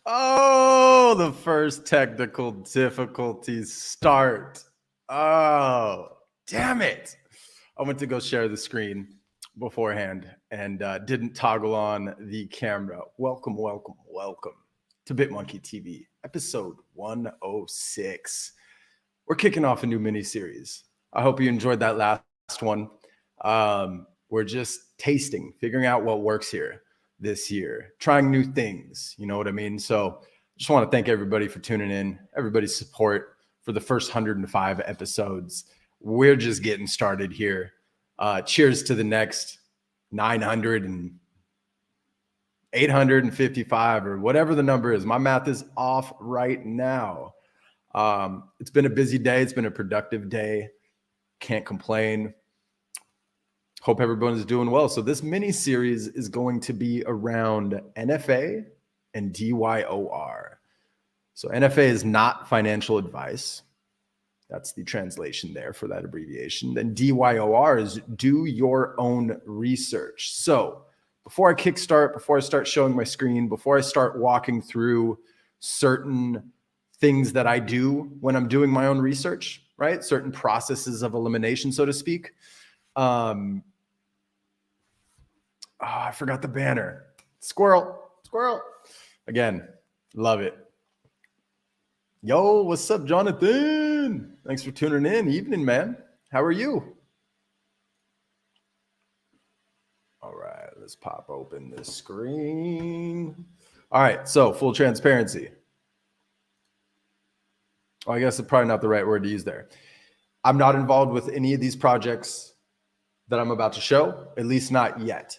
Oh, the first technical difficulties start. Oh, damn it. I went to go share the screen beforehand and didn't toggle on the camera. Welcome to BitmonkeyTV, episode 106. We're kicking off a new mini series. I hope you enjoyed that last one. We're just tasting, figuring out what works here this year, trying new things. You know what I mean? So just want to thank everybody for tuning in, everybody's support for the first 105 episodes. We're just getting started here. Cheers to the next 900 and 855 or whatever the number is. My math is off right now. It's been a busy day. It's been a productive day. Can't complain. Hope everyone's doing well. So this mini series is going to be around NFA and DYOR. So NFA is not financial advice. That's the translation there for that abbreviation. Then DYOR is do your own research. So before I kickstart, before I start showing my screen, before I start walking through certain things that I do when I'm doing my own research, right? Certain processes of elimination, so to speak. I forgot the banner. Squirrel. Again, love it. Yo, what's up, Jonathan? Thanks for tuning in. Evening, man. How are you? All right, let's pop open the screen. All right, so full transparency. I guess it's probably not the right word to use there. I'm not involved with any of these projects that I'm about to show, at least not yet.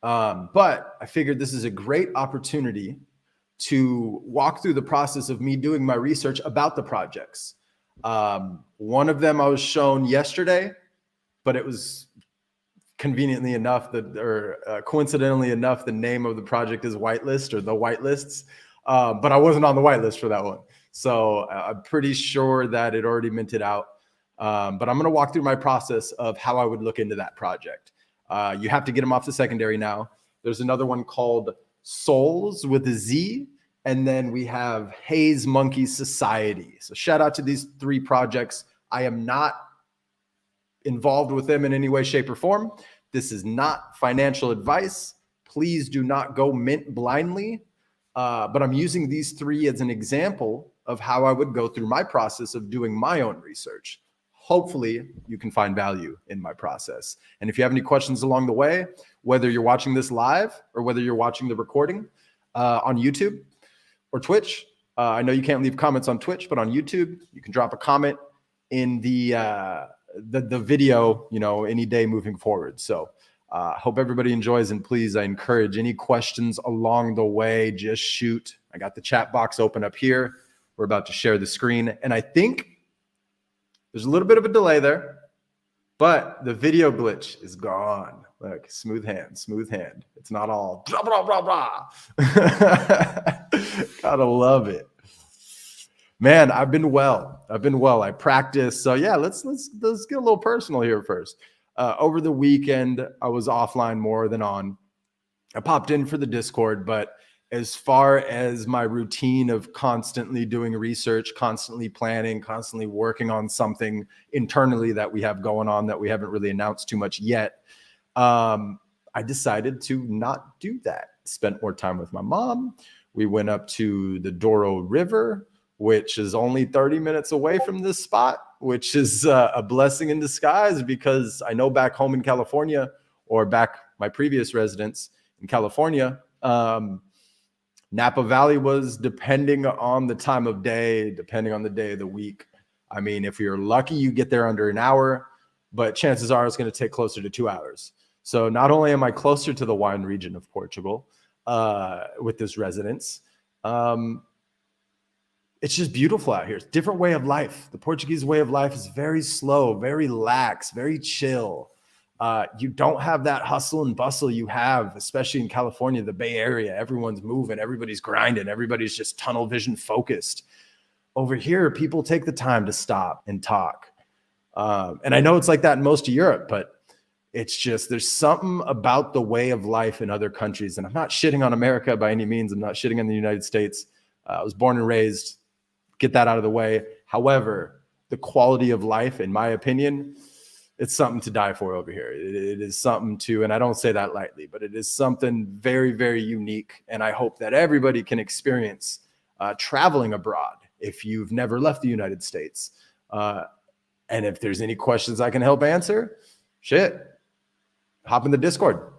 But I figured this is a great opportunity to walk through the process of me doing my research about the projects. One of them I was shown yesterday, but it was conveniently enough coincidentally enough, the name of the project is Whitelist or the Whitelists. But I wasn't on the whitelist for that one. So I'm pretty sure that it already minted out. But I'm going to walk through my process of how I would look into that project. You have to get them off the secondary now. There's another one called Souls with a Z. And then we have Hayes Monkey Society. So shout out to these three projects. I am not involved with them in any way, shape, or form. This is not financial advice. Please do not go mint blindly. But I'm using these three as an example of how I would go through my process of doing my own research. Hopefully you can find value in my process. And if you have any questions along the way, whether you're watching this live or whether you're watching the recording on YouTube or Twitch, I know you can't leave comments on Twitch, but on YouTube, you can drop a comment in the video, any day moving forward. So hope everybody enjoys, and please, I encourage any questions along the way, just shoot. I got the chat box open up here. We're about to share the screen, and I think there's a little bit of a delay there, but the video glitch is gone. Look, smooth hand. It's not all blah, blah, blah, blah. Gotta love it. Man, I've been well. I practiced. So yeah, let's get a little personal here first. Over the weekend, I was offline more than on. I popped in for the Discord, but as far as my routine of constantly doing research, constantly planning, constantly working on something internally that we have going on that we haven't really announced too much yet, I decided to not do that. Spent more time with my mom. We went up to the DYOR River, which is only 30 minutes away from this spot, which is a blessing in disguise, because I know back home in California, or back my previous residence in California, Napa Valley was, depending on the time of day, depending on the day of the week. I mean, if you're lucky, you get there under an hour, but chances are it's going to take closer to 2 hours. So not only am I closer to the wine region of Portugal with this residence, it's just beautiful out here. It's a different way of life. The Portuguese way of life is very slow, very lax, very chill. You don't have that hustle and bustle you have, especially in California, the Bay Area. Everyone's moving, everybody's grinding, everybody's just tunnel vision focused. Over here, people take the time to stop and talk. And I know it's like that in most of Europe, but it's just, there's something about the way of life in other countries. And I'm not shitting on America by any means. I'm not shitting on the United States. I was born and raised, get that out of the way. However, the quality of life, in my opinion, it's something to die for over here. It is something to, and I don't say that lightly, but it is something very, very unique. And I hope that everybody can experience traveling abroad if you've never left the United States. And if there's any questions I can help answer, shit, hop in the Discord.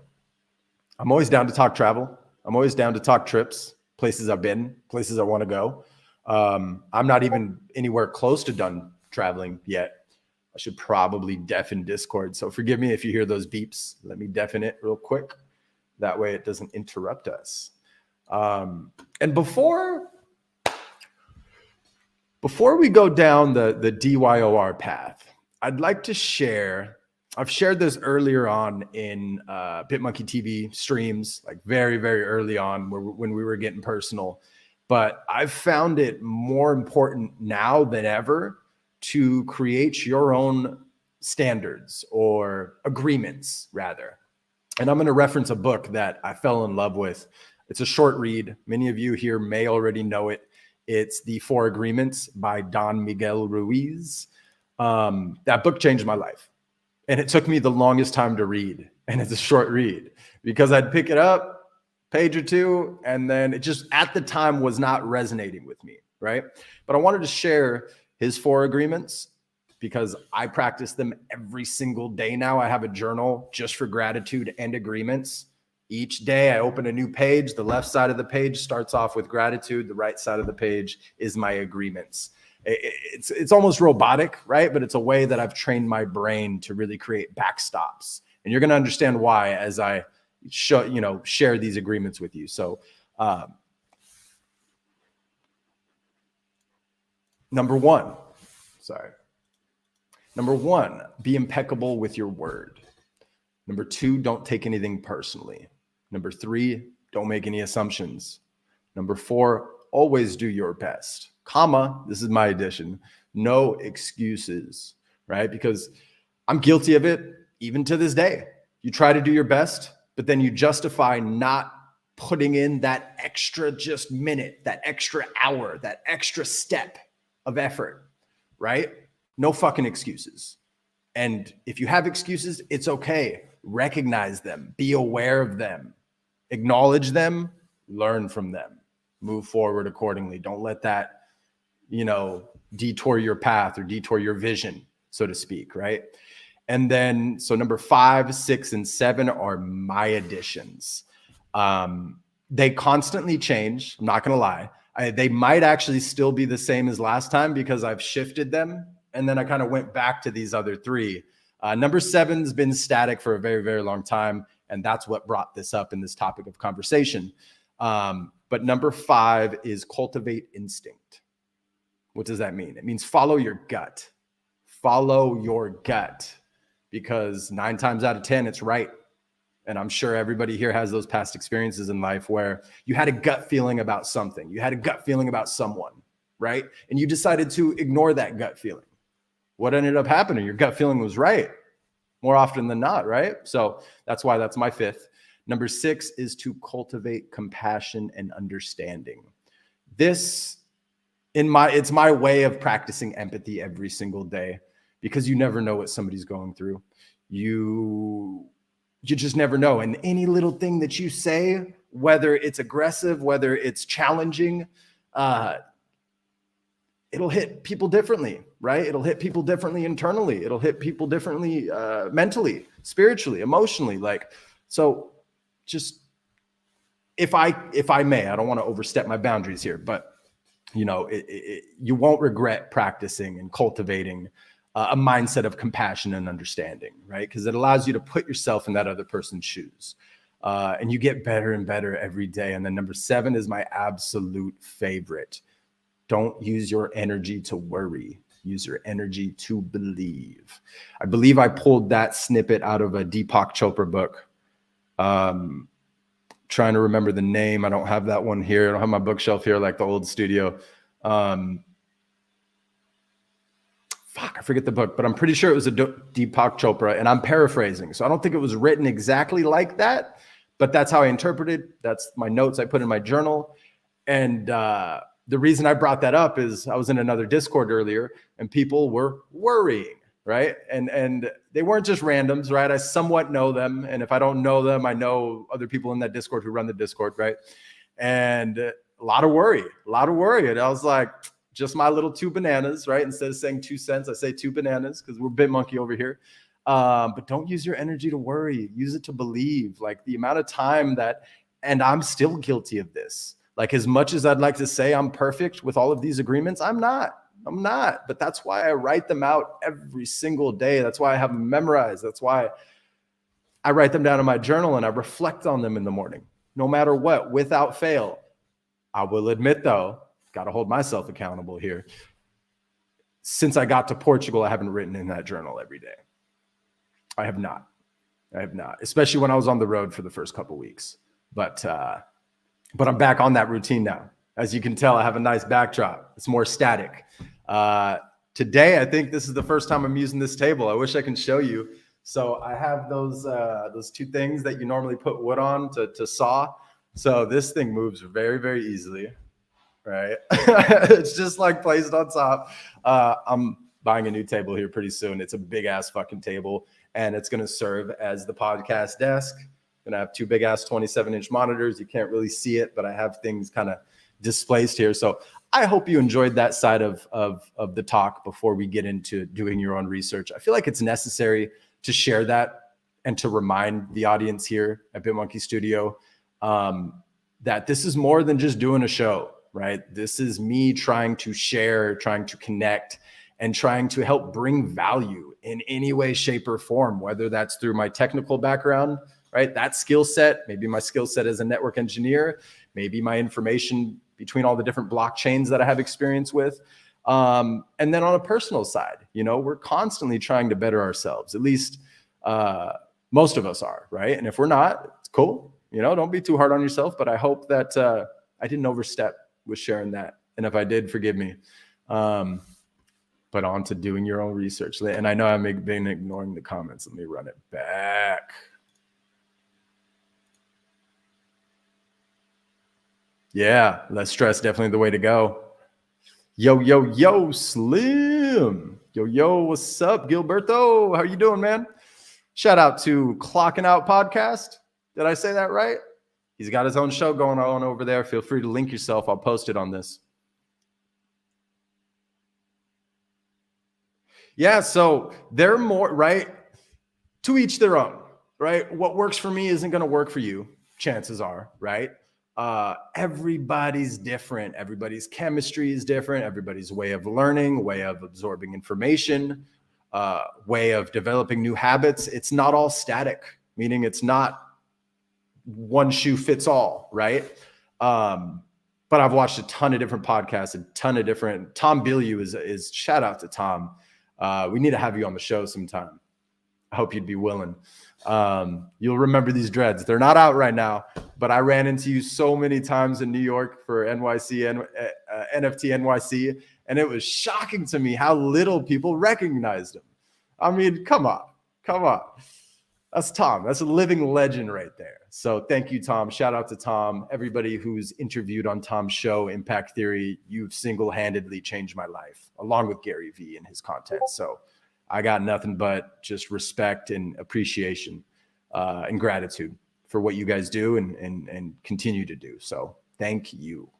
I'm always down to talk travel. I'm always down to talk trips, places I've been, places I want to go. I'm not even anywhere close to done traveling yet. I should probably deafen Discord. So forgive me if you hear those beeps. Let me deafen it real quick. That way it doesn't interrupt us. And before we go down the DYOR path, I'd like to share, I've shared this earlier on in BitmonkeyTV streams, like very, very early on when we were getting personal. But I've found it more important now than ever to create your own standards or agreements, rather. And I'm going to reference a book that I fell in love with. It's a short read. Many of you here may already know it. It's The 4 Agreements by Don Miguel Ruiz. That book changed my life. And it took me the longest time to read. And it's a short read because I'd pick it up, page or two, and then it just at the time was not resonating with me, right? But I wanted to share his 4 agreements because I practice them every single day now. I have a journal just for gratitude and agreements. Each day I open a new page. The left side of the page starts off with gratitude. The right side of the page is my agreements. It's almost robotic, right? But it's a way that I've trained my brain to really create backstops. And you're going to understand why as I share these agreements with you. So Number one, be impeccable with your word. Number 2, don't take anything personally. Number 3, don't make any assumptions. Number 4, always do your best. Comma, this is my addition, no excuses, right? Because I'm guilty of it even to this day. You try to do your best, but then you justify not putting in that extra just minute, that extra hour, that extra step of effort, right? No fucking excuses. And if you have excuses, it's okay. Recognize them, be aware of them, acknowledge them, learn from them, move forward accordingly. Don't let that, detour your path or detour your vision, so to speak, right? And then, so number 5, 6, and 7 are my additions. They constantly change. I'm not going to lie. They might actually still be the same as last time because I've shifted them. And then I kind of went back to these other 3. Number 7's been static for a very, very long time. And that's what brought this up in this topic of conversation. But number 5 is cultivate instinct. What does that mean? It means follow your gut. Follow your gut. Because 9 times out of 10, it's right. And I'm sure everybody here has those past experiences in life where you had a gut feeling about something. You had a gut feeling about someone, right? And you decided to ignore that gut feeling. What ended up happening? Your gut feeling was right more often than not, right? So that's why that's my 5th. Number 6 is to cultivate compassion and understanding. It's my way of practicing empathy every single day because you never know what somebody's going through. You just never know. And any little thing that you say, whether it's aggressive, whether it's challenging, it'll hit people differently, right? It'll hit people differently internally. It'll hit people differently mentally, spiritually, emotionally. So just if I may, I don't want to overstep my boundaries here, but you won't regret practicing and cultivating a mindset of compassion and understanding, right? Because it allows you to put yourself in that other person's shoes. And you get better and better every day. And then number 7 is my absolute favorite. Don't use your energy to worry. Use your energy to believe. I believe I pulled that snippet out of a Deepak Chopra book. Trying to remember the name. I don't have that one here. I don't have my bookshelf here like the old studio. I forget the book, but I'm pretty sure it was a Deepak Chopra, and I'm paraphrasing. So I don't think it was written exactly like that, but that's how I interpreted. That's my notes I put in my journal. And the reason I brought that up is I was in another Discord earlier and people were worrying, right? And they weren't just randoms, right? I somewhat know them. And if I don't know them, I know other people in that Discord who run the Discord, right? And a lot of worry. And I was like, just my little 2 bananas, right? Instead of saying 2 cents, I say 2 bananas because we're BitMonkey over here. But don't use your energy to worry. Use it to believe. Like the amount of time that, and I'm still guilty of this. Like as much as I'd like to say I'm perfect with all of these agreements, I'm not. But that's why I write them out every single day. That's why I have them memorized. That's why I write them down in my journal and I reflect on them in the morning, no matter what, without fail. I will admit though, got to hold myself accountable here. Since I got to Portugal, I haven't written in that journal every day. I have not, especially when I was on the road for the first couple of weeks. But I'm back on that routine now. As you can tell, I have a nice backdrop. It's more static. Today, I think this is the first time I'm using this table. I wish I can show you. So I have those 2 things that you normally put wood on to saw. So this thing moves very, very easily, right? It's just like placed on top. I'm buying a new table here pretty soon. It's a big ass fucking table and it's going to serve as the podcast desk. Gonna have 2 big ass 27-inch monitors. You can't really see it, but I have things kind of displaced here. So I hope you enjoyed that side of the talk before we get into doing your own research. I feel like it's necessary to share that and to remind the audience here at BitMonkey Studio that this is more than just doing a show, right? This is me trying to share, trying to connect, and trying to help bring value in any way, shape, or form, whether that's through my technical background, right? That skill set, maybe my skill set as a network engineer, maybe my information between all the different blockchains that I have experience with. And then on a personal side, we're constantly trying to better ourselves. At least most of us are, right? And if we're not, it's cool. Don't be too hard on yourself, but I hope that I didn't overstep with sharing that. And if I did, forgive me. But on to doing your own research. And I know I've been ignoring the comments. Let me run it back. Yeah, less stress, definitely the way to go. Yo, Slim. Yo, what's up, Gilberto? How you doing, man? Shout out to Clocking Out Podcast. Did I say that right? He's got his own show going on over there. Feel free to link yourself. I'll post it on this. Yeah, so they're more, right? To each their own, right? What works for me isn't going to work for you, chances are, right? Everybody's different. Everybody's chemistry is different. Everybody's way of learning, way of absorbing information, way of developing new habits. It's not all static, meaning it's not one shoe fits all, right? But I've watched a ton of different podcasts, a ton of different. Tom Bilyeu is shout out to Tom. We need to have you on the show sometime. I hope you'd be willing. You'll remember these dreads. They're not out right now, but I ran into you so many times in New York for NYC and NFT NYC, and it was shocking to me how little people recognized him. I mean, come on. That's Tom. That's a living legend right there. So thank you, Tom. Shout out to Tom. Everybody who's interviewed on Tom's show, Impact Theory, you've single-handedly changed my life, along with Gary Vee and his content. So I got nothing but just respect and appreciation and gratitude for what you guys do and continue to do. So thank you.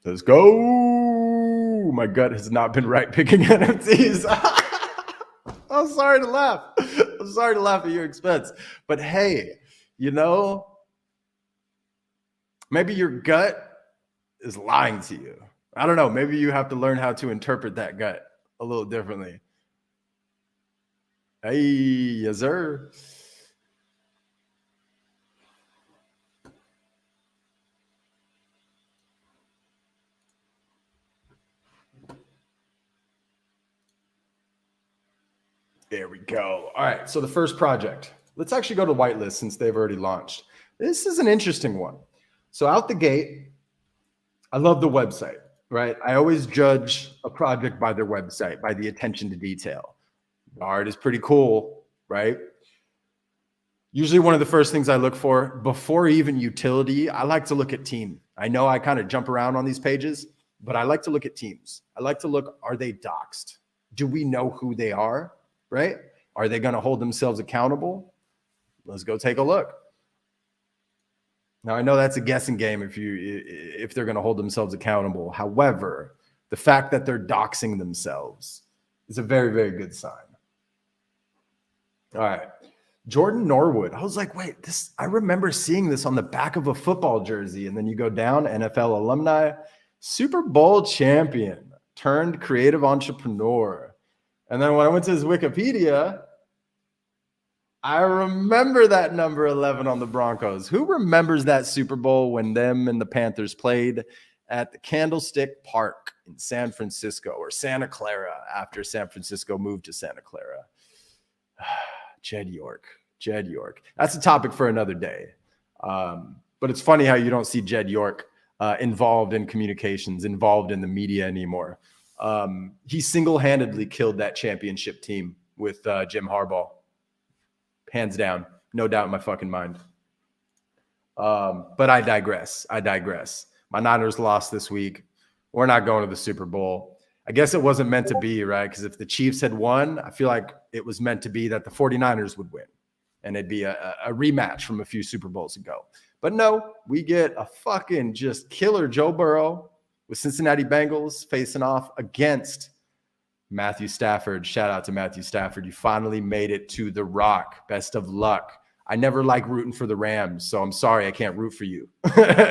Let's go. My gut has not been right picking NFTs. I'm sorry to laugh. I'm sorry to laugh at your expense. But hey, maybe your gut is lying to you. I don't know. Maybe you have to learn how to interpret that gut a little differently. Hey, yes, sir. There we go. All right. So the first project, let's actually go to whitelist since they've already launched. This is an interesting one. So out the gate, I love the website, right? I always judge a project by their website, by the attention to detail. The art is pretty cool, right? Usually one of the first things I look for before even utility, I like to look at team. I know I kind of jump around on these pages, but I like to look at teams. I like to look, are they doxxed? Do we know who they are, right? Are they going to hold themselves accountable? Let's go take a look. Now, I know that's a guessing game if they're going to hold themselves accountable. However, the fact that they're doxing themselves is a very, very good sign. All right. Jordan Norwood. I was like, wait, I remember seeing this on the back of a football jersey. And then you go down, NFL alumni, Super Bowl champion, turned creative entrepreneur. And then when I went to his Wikipedia, I remember that number 11 on the Broncos. Who remembers that Super Bowl when them and the Panthers played at the Candlestick Park in San Francisco, or Santa Clara after San Francisco moved to Santa Clara? Jed York. That's a topic for another day. But it's funny how you don't see Jed York involved in communications, involved in the media anymore. He single-handedly killed that championship team with Jim Harbaugh. Hands down. No doubt in my fucking mind. But I digress. My Niners lost this week. We're not going to the Super Bowl. I guess it wasn't meant to be, right? Because if the Chiefs had won, I feel like it was meant to be that the 49ers would win. And it'd be a rematch from a few Super Bowls ago. But no, we get a fucking just killer Joe Burrow with Cincinnati Bengals facing off against Matthew Stafford. Shout out to Matthew Stafford. You finally made it to the Rock. Best of luck. I never like rooting for the Rams, so I'm sorry I can't root for you.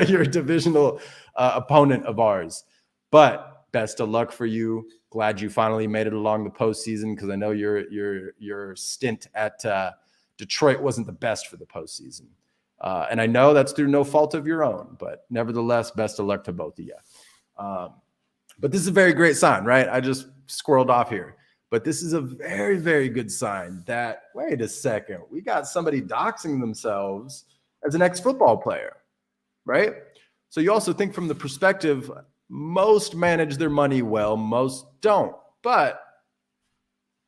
You're a divisional opponent of ours. But best of luck for you. Glad you finally made it along the postseason, because I know your stint at Detroit wasn't the best for the postseason. And I know that's through no fault of your own, but nevertheless, best of luck to both of you. But this is a very great sign, right? I just squirreled off here. But this is a very, very good sign that, wait a second, we got somebody doxing themselves as an ex-football player, right? So you also think from the perspective, most manage their money well, most don't. But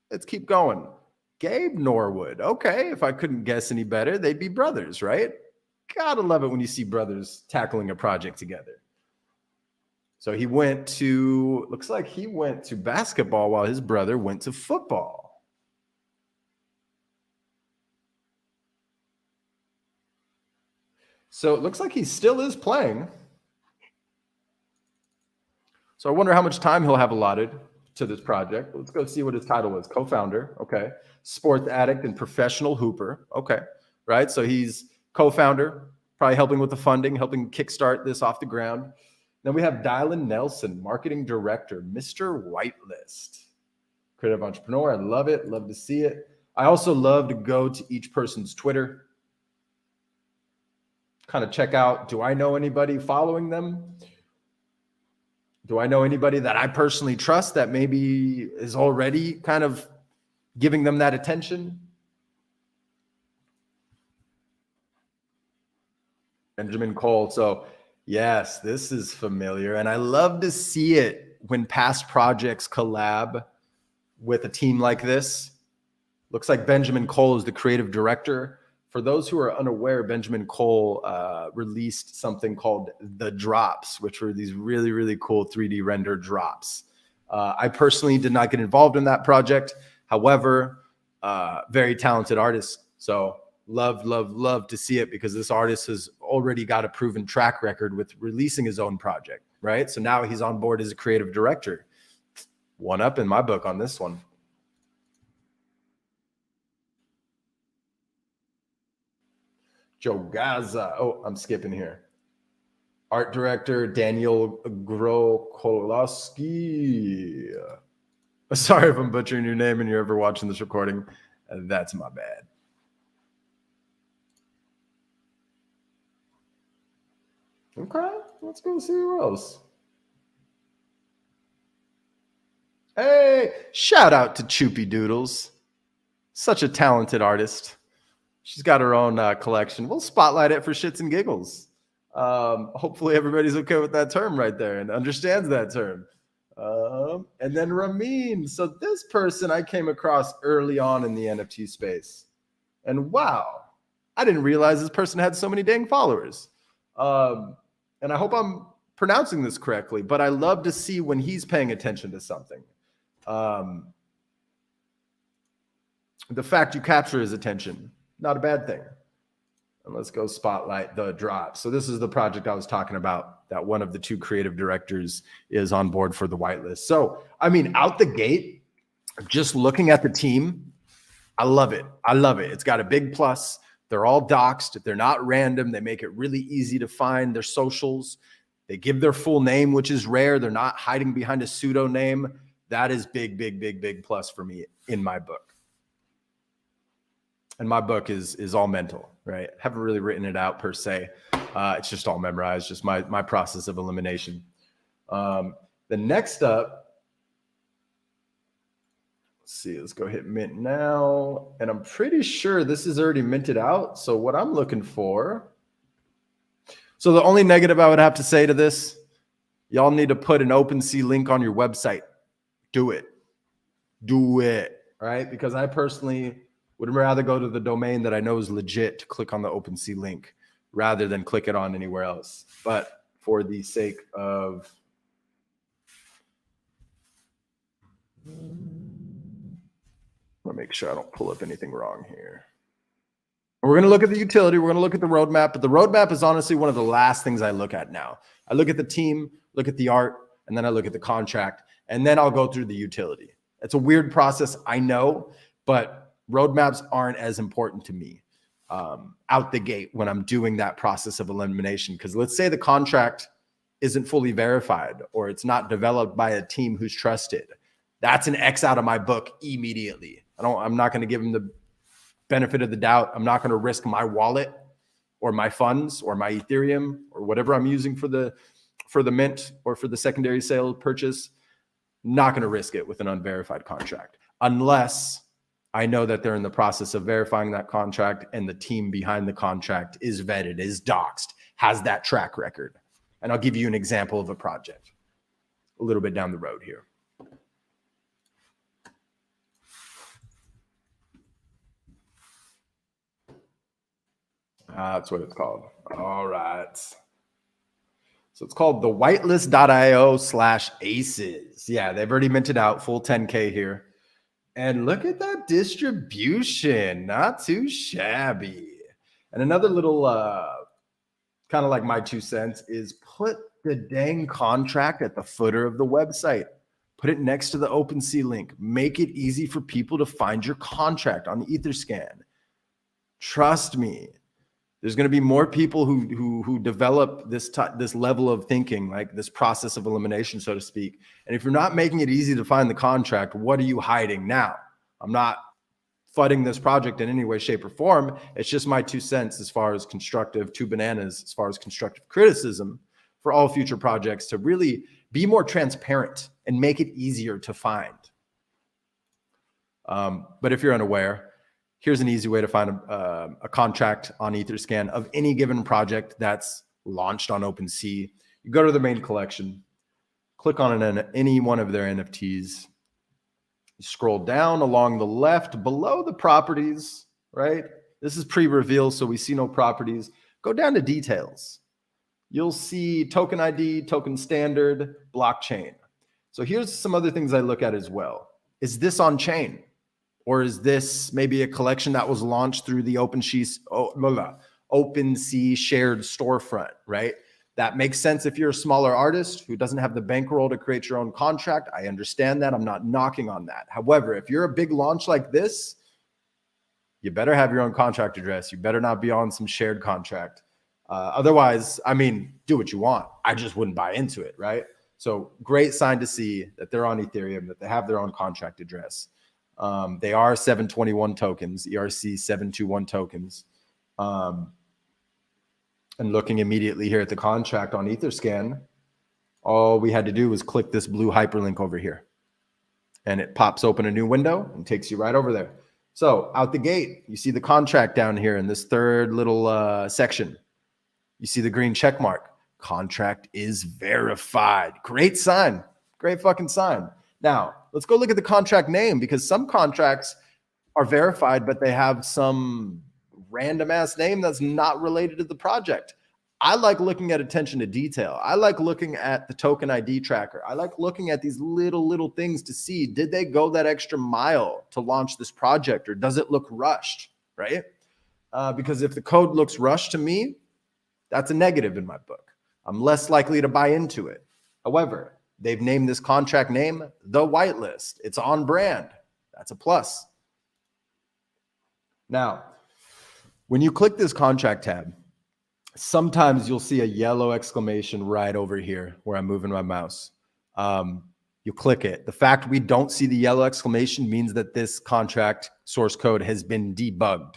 let's keep going. Gabe Norwood. Okay, if I couldn't guess any better, they'd be brothers, right? Gotta love it when you see brothers tackling a project together. So looks like he went to basketball while his brother went to football. So it looks like he still is playing. So I wonder how much time he'll have allotted to this project. Let's go see what his title was. Co-founder. Okay. Sports addict and professional hooper. Okay. Right. So he's co-founder, probably helping with the funding, helping kickstart this off the ground. Then we have Dylan Nelson, marketing director, Mr. Whitelist, creative entrepreneur. I love it. Love to see it. I also love to go to each person's Twitter, kind of check out, do I know anybody following them? Do I know anybody that I personally trust that maybe is already kind of giving them that attention? Benjamin Cole. So yes, this is familiar. And I love to see it when past projects collab with a team like this. Looks like Benjamin Cole is the creative director. For those who are unaware, Benjamin Cole released something called The Drops, which were these really, really cool 3D render drops. I personally did not get involved in that project. However, very talented artist. So love to see it, because this artist has already got a proven track record with releasing his own project, right? So now he's on board as a creative director. One up in my book on this one. Joe Gaza. Oh, I'm skipping here. Art director Daniel Grokolowski. Sorry if I'm butchering your name and you're ever watching this recording. That's my bad. Okay, let's go see who else. Hey, shout out to Choopy Doodles. Such a talented artist. She's got her own collection. We'll spotlight it for shits and giggles. Hopefully everybody's okay with that term right there and understands that term. And then Ramin. So this person I came across early on in the NFT space. And wow, I didn't realize this person had so many dang followers. and I hope I'm pronouncing this correctly, but I love to see when he's paying attention to something. The fact you capture his attention, not a bad thing. And let's go spotlight the drop. So this is the project I was talking about, that one of the two creative directors is on board for the whitelist. So, I mean, out the gate, just looking at the team, I love it. I love it. It's got a big plus. They're all doxed. They're not random. They make it really easy to find their socials. They give their full name, which is rare. They're not hiding behind a pseudo name. That is big, big, big, big plus for me in my book. And my book is all mental, right? I haven't really written it out per se. It's just all memorized, just my process of elimination. The next up, let's see, let's go hit mint now. And I'm pretty sure this is already minted out. So what I'm looking for, so the only negative I would have to say to this, y'all need to put an OpenSea link on your website. Do it. Do it, right? Because I personally would rather go to the domain that I know is legit to click on the OpenSea link rather than click it on anywhere else. But for the sake of let me make sure I don't pull up anything wrong here. We're going to look at the utility. We're going to look at the roadmap. But the roadmap is honestly one of the last things I look at now. I look at the team, look at the art, and then I look at the contract. And then I'll go through the utility. It's a weird process, I know, but roadmaps aren't as important to me out the gate when I'm doing that process of elimination. Because let's say the contract isn't fully verified or it's not developed by a team who's trusted. That's an X out of my book immediately. I'm not going to give them the benefit of the doubt. I'm not going to risk my wallet or my funds or my Ethereum or whatever I'm using for the mint or for the secondary sale purchase. Not going to risk it with an unverified contract unless I know that they're in the process of verifying that contract and the team behind the contract is vetted, is doxed, has that track record. And I'll give you an example of a project a little bit down the road here. That's what it's called. All right. So it's called the whitelist.io/aces. Yeah, they've already minted out full 10K here. And look at that distribution. Not too shabby. And another little kind of like my 2 cents is put the dang contract at the footer of the website. Put it next to the OpenSea link. Make it easy for people to find your contract on Etherscan. Trust me. There's going to be more people who develop this level of thinking, like this process of elimination, so to speak. And if you're not making it easy to find the contract, what are you hiding now? I'm not fudding this project in any way, shape, or form. It's just my 2 cents as far as constructive, 2 bananas, as far as constructive criticism for all future projects to really be more transparent and make it easier to find. But if you're unaware, here's an easy way to find a contract on Etherscan of any given project that's launched on OpenSea. You go to the main collection, click on any one of their NFTs. You scroll down along the left below the properties, right? This is pre-reveal, so we see no properties. Go down to details. You'll see token ID, token standard, blockchain. So here's some other things I look at as well. Is this on chain? Or is this maybe a collection that was launched through the OpenSea shared storefront, right? That makes sense if you're a smaller artist who doesn't have the bankroll to create your own contract. I understand that. I'm not knocking on that. However, if you're a big launch like this, you better have your own contract address. You better not be on some shared contract. Otherwise, I mean, do what you want. I just wouldn't buy into it, right? So great sign to see that they're on Ethereum, that they have their own contract address. They are 721 tokens, ERC 721 tokens. And looking immediately here at the contract on Etherscan, all we had to do was click this blue hyperlink over here. And it pops open a new window and takes you right over there. So out the gate, you see the contract down here in this third little section. You see the green check mark. Contract is verified. Great sign. Great fucking sign. Now, let's go look at the contract name because some contracts are verified, but they have some random ass name that's not related to the project. I like looking at attention to detail. I like looking at the token ID tracker. I like looking at these little things to see, did they go that extra mile to launch this project, or does it look rushed, right? Because if the code looks rushed to me, that's a negative in my book. I'm less likely to buy into it. However, they've named this contract name the whitelist. It's on brand. That's a plus. Now, when you click this contract tab, sometimes you'll see a yellow exclamation right over here where I'm moving my mouse. You click it. The fact we don't see the yellow exclamation means that this contract source code has been debugged.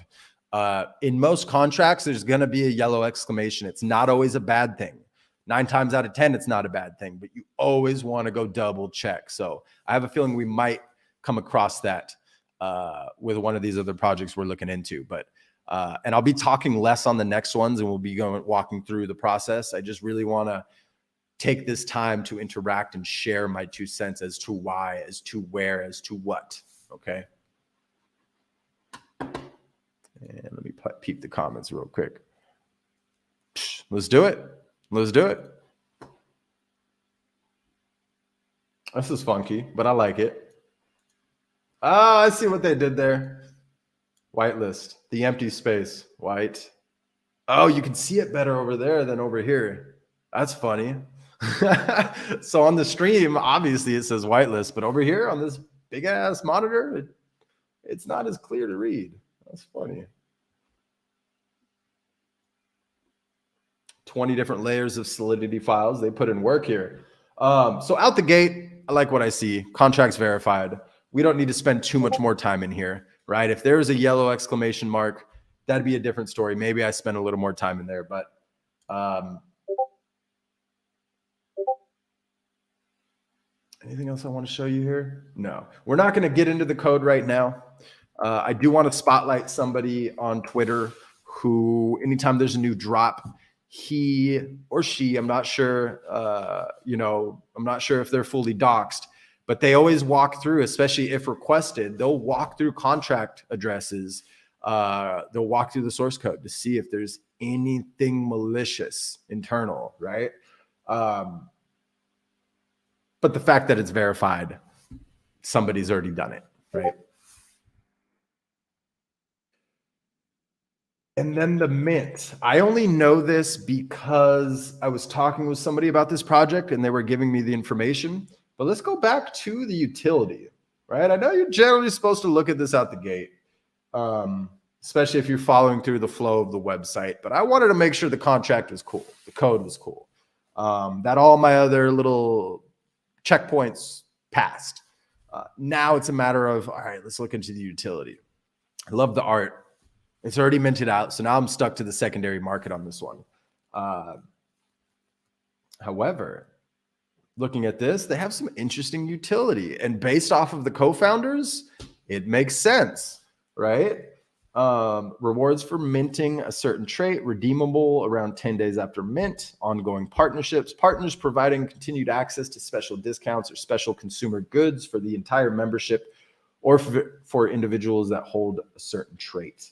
In most contracts, there's going to be a yellow exclamation. It's not always a bad thing. 9 times out of 10, it's not a bad thing, but you always want to go double check. So I have a feeling we might come across that with one of these other projects we're looking into. But and I'll be talking less on the next ones, and we'll be walking through the process. I just really want to take this time to interact and share my 2 cents as to why, as to where, as to what. Okay. And let me peep the comments real quick. Let's do it. Let's do it. This is funky, but I like it. Oh, I see what they did there. Whitelist, the empty space, white. Oh, you can see it better over there than over here. That's funny. So on the stream, obviously it says whitelist, but over here on this big ass monitor, it's not as clear to read. That's funny. 20 different layers of Solidity files. They put in work here. So out the gate, I like what I see. Contracts verified. We don't need to spend too much more time in here, right? If there's a yellow exclamation mark, that'd be a different story. Maybe I spend a little more time in there, but anything else I want to show you here? No, we're not going to get into the code right now. I do want to spotlight somebody on Twitter who, anytime there's a new drop, he or she, I'm not sure, I'm not sure if they're fully doxed, but they always walk through, especially if requested, they'll walk through contract addresses. They'll walk through the source code to see if there's anything malicious internal, right? But the fact that it's verified, somebody's already done it, right? And then the mint. I only know this because I was talking with somebody about this project and they were giving me the information. But let's go back to the utility, right? I know you're generally supposed to look at this out the gate, especially if you're following through the flow of the website. But I wanted to make sure the contract was cool. The code was cool. That all my other little checkpoints passed. Now it's a matter of, all right, let's look into the utility. I love the art. It's already minted out, so now I'm stuck to the secondary market on this one. However, looking at this, they have some interesting utility. And based off of the co-founders, it makes sense, right? Rewards for minting a certain trait, redeemable around 10 days after mint, ongoing partnerships, partners providing continued access to special discounts or special consumer goods for the entire membership or for individuals that hold a certain trait.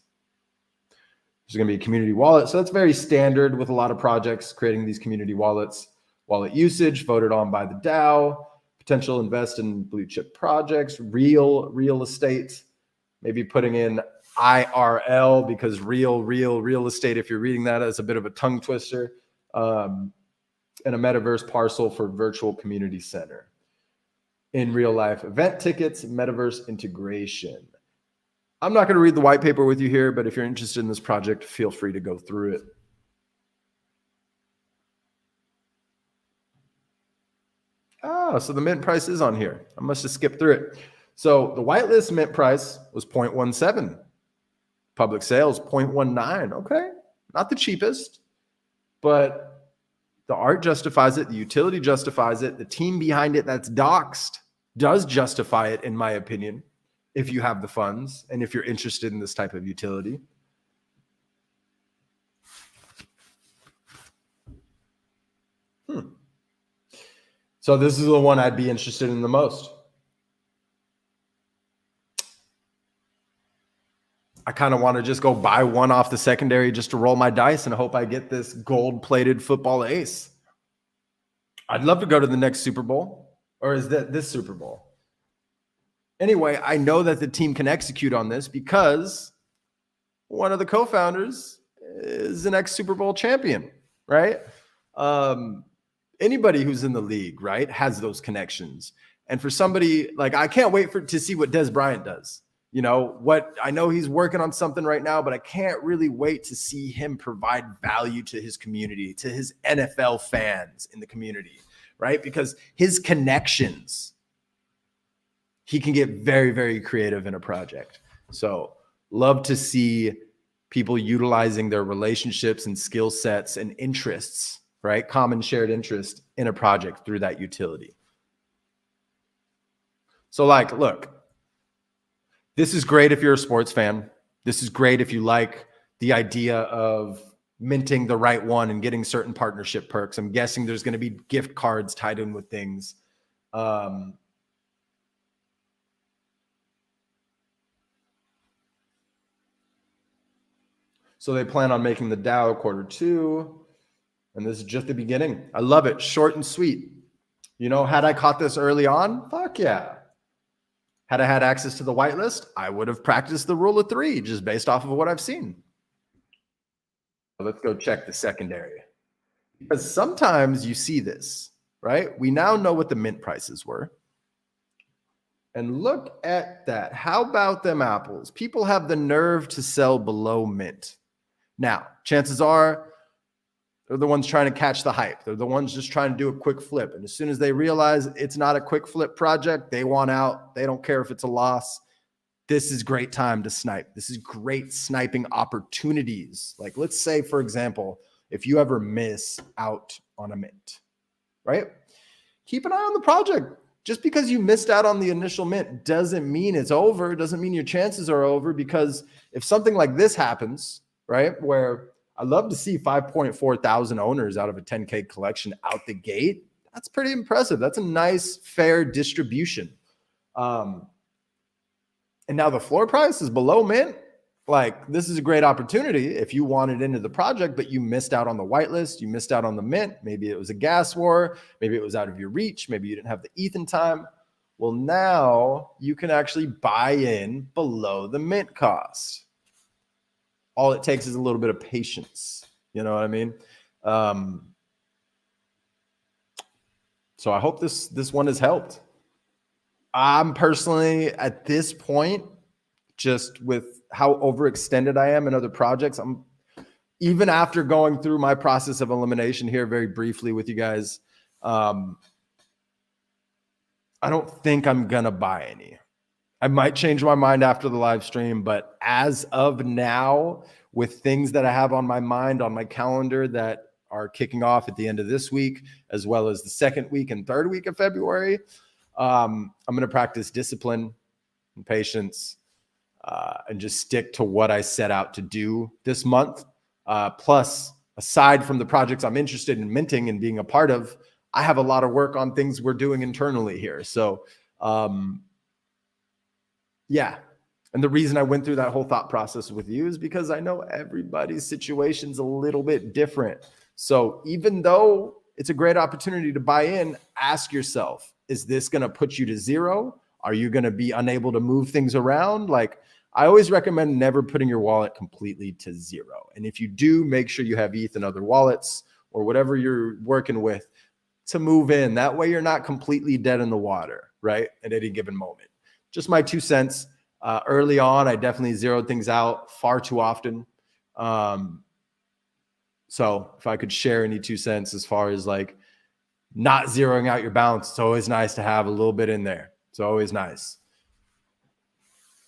There's going to be a community wallet. So that's very standard with a lot of projects creating these community wallets. Wallet usage voted on by the DAO, potential invest in blue chip projects, real estate, maybe putting in IRL because real estate, if you're reading that as a bit of a tongue twister, and a metaverse parcel for virtual community center. In real life event tickets, metaverse integration. I'm not going to read the white paper with you here, but if you're interested in this project, feel free to go through it. Ah, so the mint price is on here. I must have skipped through it. So the whitelist mint price was 0.17. Public sales, 0.19. Okay, not the cheapest, but the art justifies it. The utility justifies it. The team behind it that's doxed does justify it, in my opinion, if you have the funds and if you're interested in this type of utility. So this is the one I'd be interested in the most. I kind of want to just go buy one off the secondary just to roll my dice and hope I get this gold-plated football ace. I'd love to go to the next Super Bowl, or is that this Super Bowl? Anyway, I know that the team can execute on this because one of the co-founders is an ex-Super Bowl champion, right? Anybody who's in the league, right, has those connections. And for somebody like, I can't wait to see what Des Bryant does. You know what? I know he's working on something right now, but I can't really wait to see him provide value to his community, to his NFL fans in the community, right? Because his connections, he can get very, very creative in a project. So love to see people utilizing their relationships and skill sets and interests, right? Common shared interest in a project through that utility. So like, look, this is great if you're a sports fan. This is great if you like the idea of minting the right one and getting certain partnership perks. I'm guessing there's going to be gift cards tied in with things. So they plan on making the DAO Q2. And this is just the beginning. I love it. Short and sweet. You know, had I caught this early on, fuck yeah. Had I had access to the whitelist, I would have practiced the rule of 3 just based off of what I've seen. Let's go check the secondary. Because sometimes you see this, right? We now know what the mint prices were. And look at that. How about them apples? People have the nerve to sell below mint. Now, chances are they're the ones trying to catch the hype. They're the ones just trying to do a quick flip. And as soon as they realize it's not a quick flip project, they want out. They don't care if it's a loss. This is great time to snipe. This is great sniping opportunities. Like, let's say, for example, if you ever miss out on a mint, right? Keep an eye on the project. Just because you missed out on the initial mint doesn't mean it's over. It doesn't mean your chances are over, because if something like this happens, right, where I love to see 5.4 thousand owners out of a 10K collection out the gate. That's pretty impressive. That's a nice, fair distribution. And now the floor price is below mint. Like, this is a great opportunity if you wanted into the project, but you missed out on the whitelist. You missed out on the mint. Maybe it was a gas war. Maybe it was out of your reach. Maybe you didn't have the ETH in time. Well, now you can actually buy in below the mint cost. All it takes is a little bit of patience. You know what I mean? So I hope this one has helped. I'm personally at this point, just with how overextended I am in other projects, I'm even after going through my process of elimination here very briefly with you guys, I don't think I'm gonna buy any. I might change my mind after the live stream, but as of now, with things that I have on my mind, on my calendar that are kicking off at the end of this week, as well as the second week and third week of February, I'm going to practice discipline and patience and just stick to what I set out to do this month. Plus, aside from the projects I'm interested in minting and being a part of, I have a lot of work on things we're doing internally here. So, yeah. And the reason I went through that whole thought process with you is because I know everybody's situation's a little bit different. So even though it's a great opportunity to buy in, ask yourself, is this going to put you to zero? Are you going to be unable to move things around? Like, I always recommend never putting your wallet completely to zero. And if you do, make sure you have ETH and other wallets or whatever you're working with to move in. That way you're not completely dead in the water, right? At any given moment. Just my 2 cents. Early on, I definitely zeroed things out far too often. So if I could share any 2 cents as far as like not zeroing out your balance, it's always nice to have a little bit in there. It's always nice.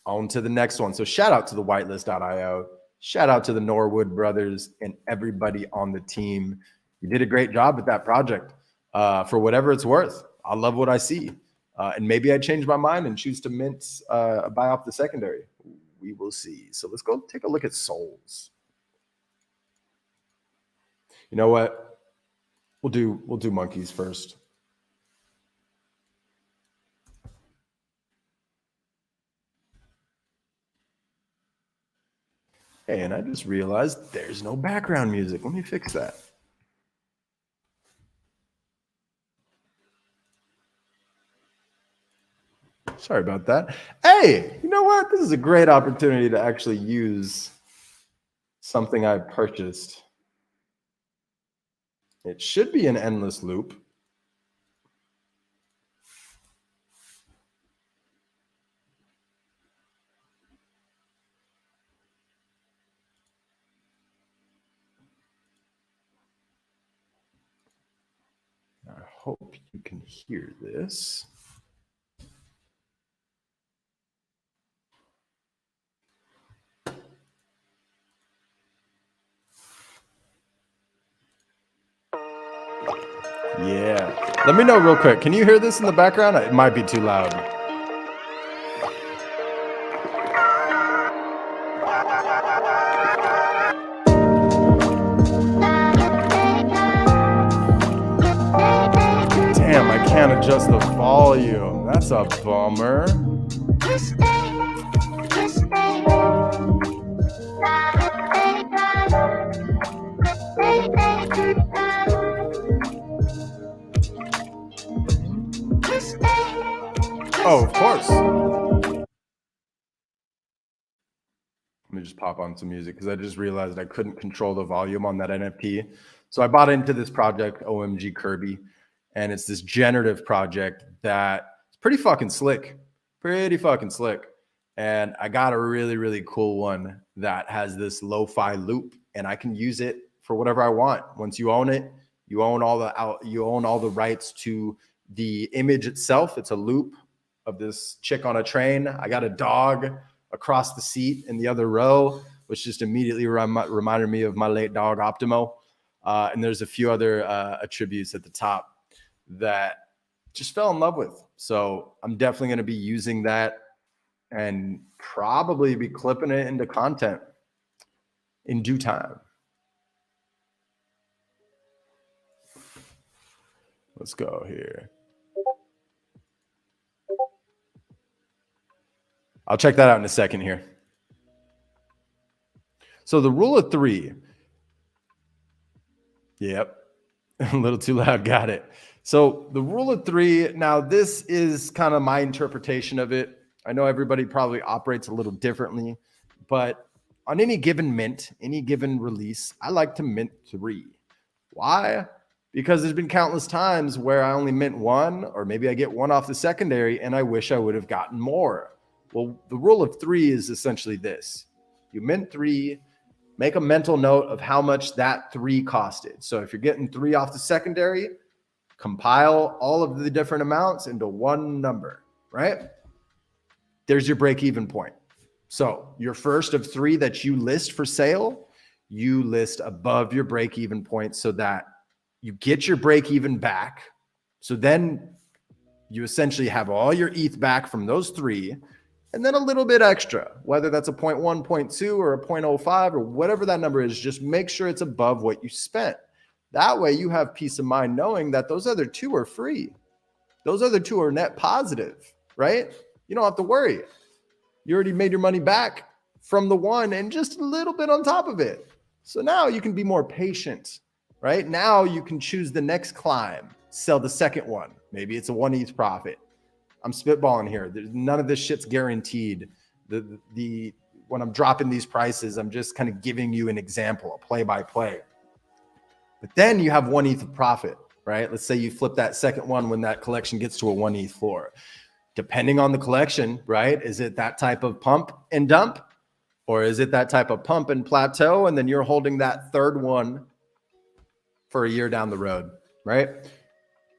On to the next one. So shout out to the whitelist.io. Shout out to the Norwood brothers and everybody on the team. You did a great job with that project. For whatever it's worth, I love what I see. And maybe I change my mind and choose to mint buy off the secondary. We will see. So let's go take a look at souls. You know what? We'll do monkeys first. Hey, and I just realized there's no background music. Let me fix that. Sorry about that. Hey, you know what? This is a great opportunity to actually use something I purchased. It should be an endless loop. I hope you can hear this. Yeah. Let me know real quick. Can you hear this in the background? It might be too loud. Damn, I can't adjust the volume. That's a bummer. Oh, of course. Let me just pop on some music because I just realized I couldn't control the volume on that NFT. So I bought into this project, OMG Kirby, and it's this generative project that is pretty fucking slick. Pretty fucking slick. And I got a really, really cool one that has this lo-fi loop, and I can use it for whatever I want. Once you own it, you own all the rights to the image itself. It's a loop of this chick on a train. I got a dog across the seat in the other row, which just immediately reminded me of my late dog Optimo. And there's a few other attributes at the top that just fell in love with. So I'm definitely going to be using that and probably be clipping it into content in due time. Let's go here. I'll check that out in a second here. So the rule of three. Yep. A little too loud. Got it. So the rule of three. Now, this is kind of my interpretation of it. I know everybody probably operates a little differently, but on any given mint, any given release, I like to mint 3. Why? Because there's been countless times where I only mint 1, or maybe I get 1 off the secondary and I wish I would have gotten more. Well, the rule of 3 is essentially this. You mint 3, make a mental note of how much that 3 costed. So if you're getting 3 off the secondary, compile all of the different amounts into one number, right? There's your break-even point. So your first of 3 that you list for sale, you list above your break-even point so that you get your break-even back. So then you essentially have all your ETH back from those 3, and then a little bit extra, whether that's a 0.1, 0.2, or a 0.05, or whatever that number is. Just make sure it's above what you spent. That way you have peace of mind knowing that those other 2 are free. Those other 2 are net positive, right? You don't have to worry. You already made your money back from the 1 and just a little bit on top of it. So now you can be more patient, right? Now you can choose the next climb, sell the second one. Maybe it's a 1 ETH profit. I'm spitballing here. There's none of this shit's guaranteed. When I'm dropping these prices, I'm just kind of giving you an example, a play-by-play. But then you have 1 ETH of profit, right? Let's say you flip that second one when that collection gets to a 1 ETH floor. Depending on the collection, right? Is it that type of pump and dump? Or is it that type of pump and plateau? And then you're holding that third one for a year down the road, right?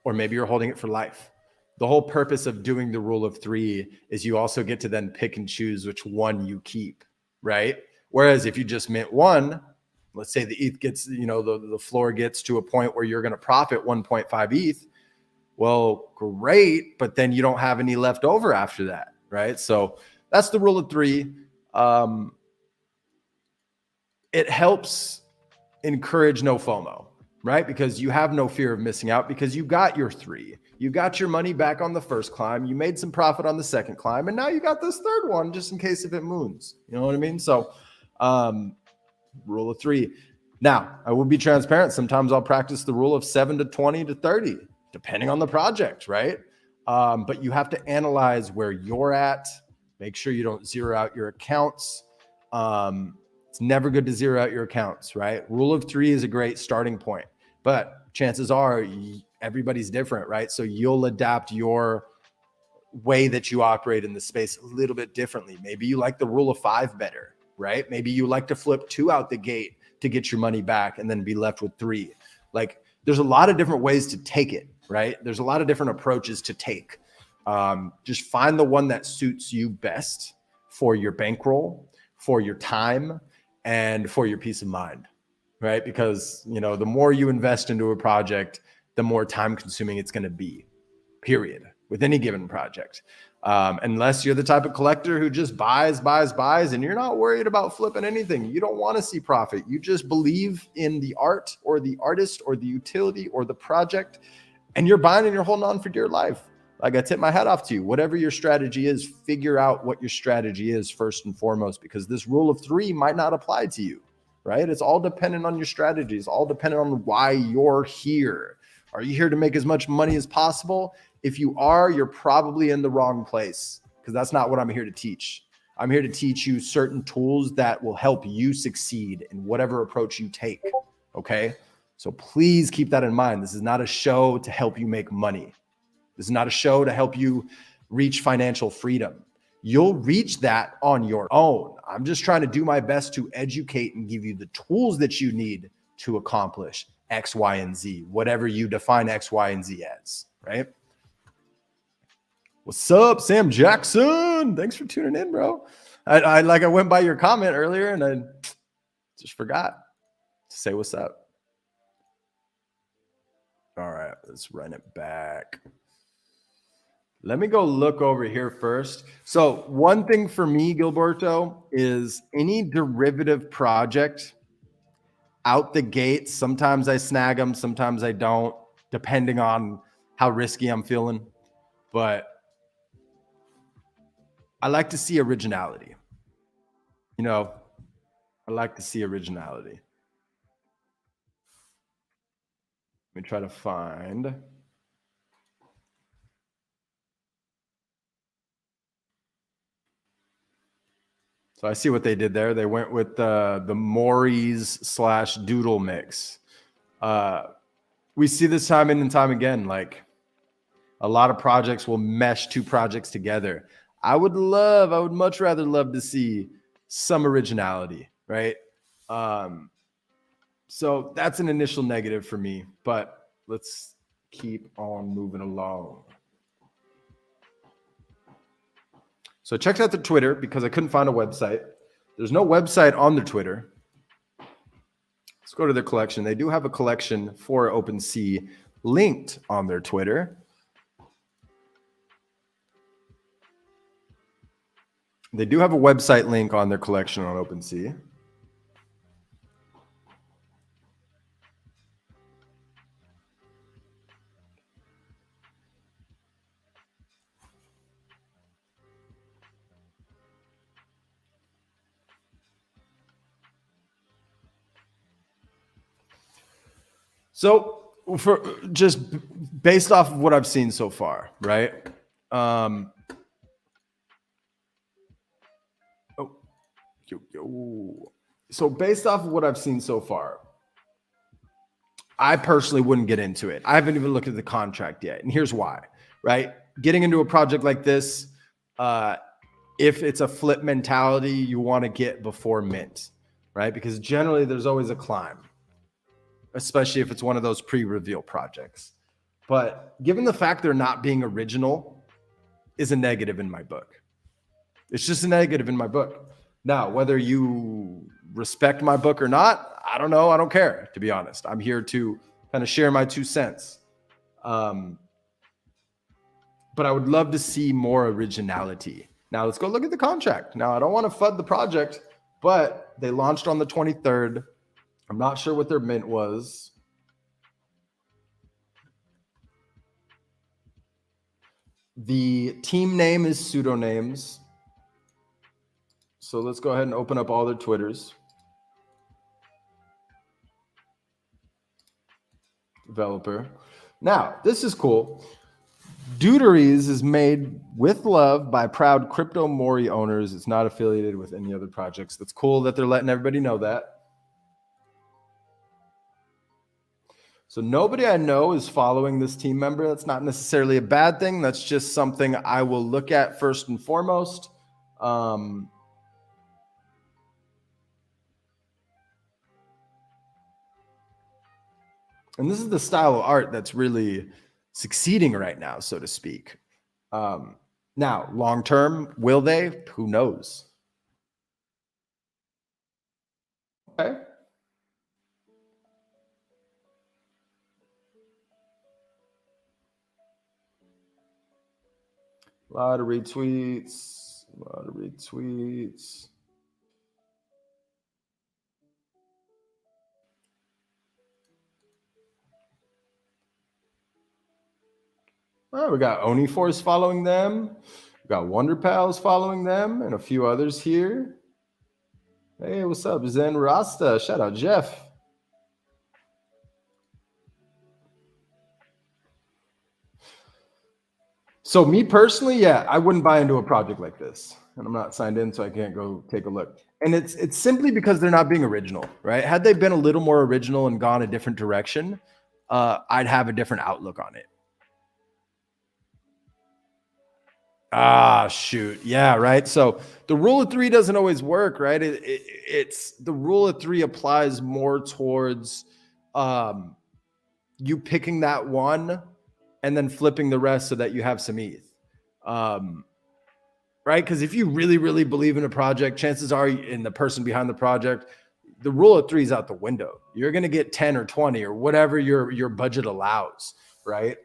Or maybe you're holding it for life. The whole purpose of doing the rule of 3 is you also get to then pick and choose which one you keep, right? Whereas if you just mint 1, let's say the ETH gets, the floor gets to a point where you're going to profit 1.5 ETH. Well, great, but then you don't have any left over after that, right? So that's the rule of 3. It helps encourage no FOMO, right? Because you have no fear of missing out because you got your 3. You got your money back on the first climb. You made some profit on the second climb. And now you got this third one just in case if it moons. You know what I mean? So rule of 3. Now, I will be transparent. Sometimes I'll practice the rule of 7 to 20 to 30, depending on the project, right? But you have to analyze where you're at. Make sure you don't zero out your accounts. It's never good to zero out your accounts, right? Rule of 3 is a great starting point, but chances are everybody's different, right? So you'll adapt your way that you operate in the space a little bit differently. Maybe you like the rule of 5 better, right? Maybe you like to flip 2 out the gate to get your money back and then be left with 3. Like, there's a lot of different ways to take it, right? There's a lot of different approaches to take. Just find the one that suits you best for your bankroll, for your time, and for your peace of mind, right? Because, you know, the more you invest into a project, the more time consuming it's going to be, period, with any given project. Unless you're the type of collector who just buys, and you're not worried about flipping anything. You don't want to see profit. You just believe in the art or the artist or the utility or the project, and you're buying and you're holding on for dear life. Like, I tip my hat off to you. Whatever your strategy is, figure out what your strategy is first and foremost, because this rule of 3 might not apply to you, right? It's all dependent on your strategies, all dependent on why you're here. Are you here to make as much money as possible? If you are, you're probably in the wrong place, because that's not what I'm here to teach. I'm here to teach you certain tools that will help you succeed in whatever approach you take, okay? So please keep that in mind. This is not a show to help you make money. This is not a show to help you reach financial freedom. You'll reach that on your own. I'm just trying to do my best to educate and give you the tools that you need to accomplish X, Y, and Z, whatever you define X, Y, and Z as, right? What's up, Sam Jackson? Thanks for tuning in, bro. I went by your comment earlier and I just forgot to say what's up. All right, let's run it back. Let me go look over here first. So one thing for me, Gilberto, is any derivative project out the gate. Sometimes I snag them, sometimes I don't, depending on how risky I'm feeling. But I like to see originality. You know, I like to see originality. Let me try to find. So I see what they did there. They went with the Maury's / Doodle mix. We see this time in and time again. Like, a lot of projects will mesh 2 projects together. I would much rather love to see some originality, right? So that's an initial negative for me, but let's keep on moving along. So I checked out the Twitter because I couldn't find a website. There's no website on the Twitter. Let's go to their collection. They do have a collection for OpenSea linked on their Twitter. They do have a website link on their collection on OpenSea. So for just based off of what I've seen so far, right? So based off of what I've seen so far, I personally wouldn't get into it. I haven't even looked at the contract yet. And here's why, right? Getting into a project like this, if it's a flip mentality, you want to get before mint, right? Because generally there's always a climb, especially if it's one of those pre-reveal projects. But given the fact they're not being original is a negative in my book. It's just a negative in my book. Now, whether you respect my book or not, I don't know. I don't care, to be honest. I'm here to kind of share my 2 cents. But I would love to see more originality. Now, let's go look at the contract. Now, I don't want to FUD the project, but they launched on the 23rd. I'm not sure what their mint was. The team name is pseudonames. So let's go ahead and open up all their Twitters. developer. Now, this is cool. Deuteries is made with love by proud Crypto Mori owners. It's not affiliated with any other projects. That's cool that they're letting everybody know that. So nobody I know is following this team member. That's not necessarily a bad thing. That's just something I will look at first and foremost. And this is the style of art that's really succeeding right now, so to speak. Now, long term, will they? Who knows? Okay. A lot of retweets. A lot of retweets. Well, we got Oniforce following them. We got Wonder Pals following them, and a few others here. Hey, what's up, Zen Rasta? Shout out, Jeff. So me personally, yeah, I wouldn't buy into a project like this. And I'm not signed in, so I can't go take a look. And it's simply because they're not being original, right? Had they been a little more original and gone a different direction, I'd have a different outlook on it. Ah, shoot. Yeah, right. So the rule of three doesn't always work, right? It's the rule of three applies more towards you picking that one and then flipping the rest so that you have some ETH. Right? Because if you really, really believe in a project, chances are in the person behind the project, the rule of three is out the window. You're going to get 10 or 20 or whatever your budget allows, right?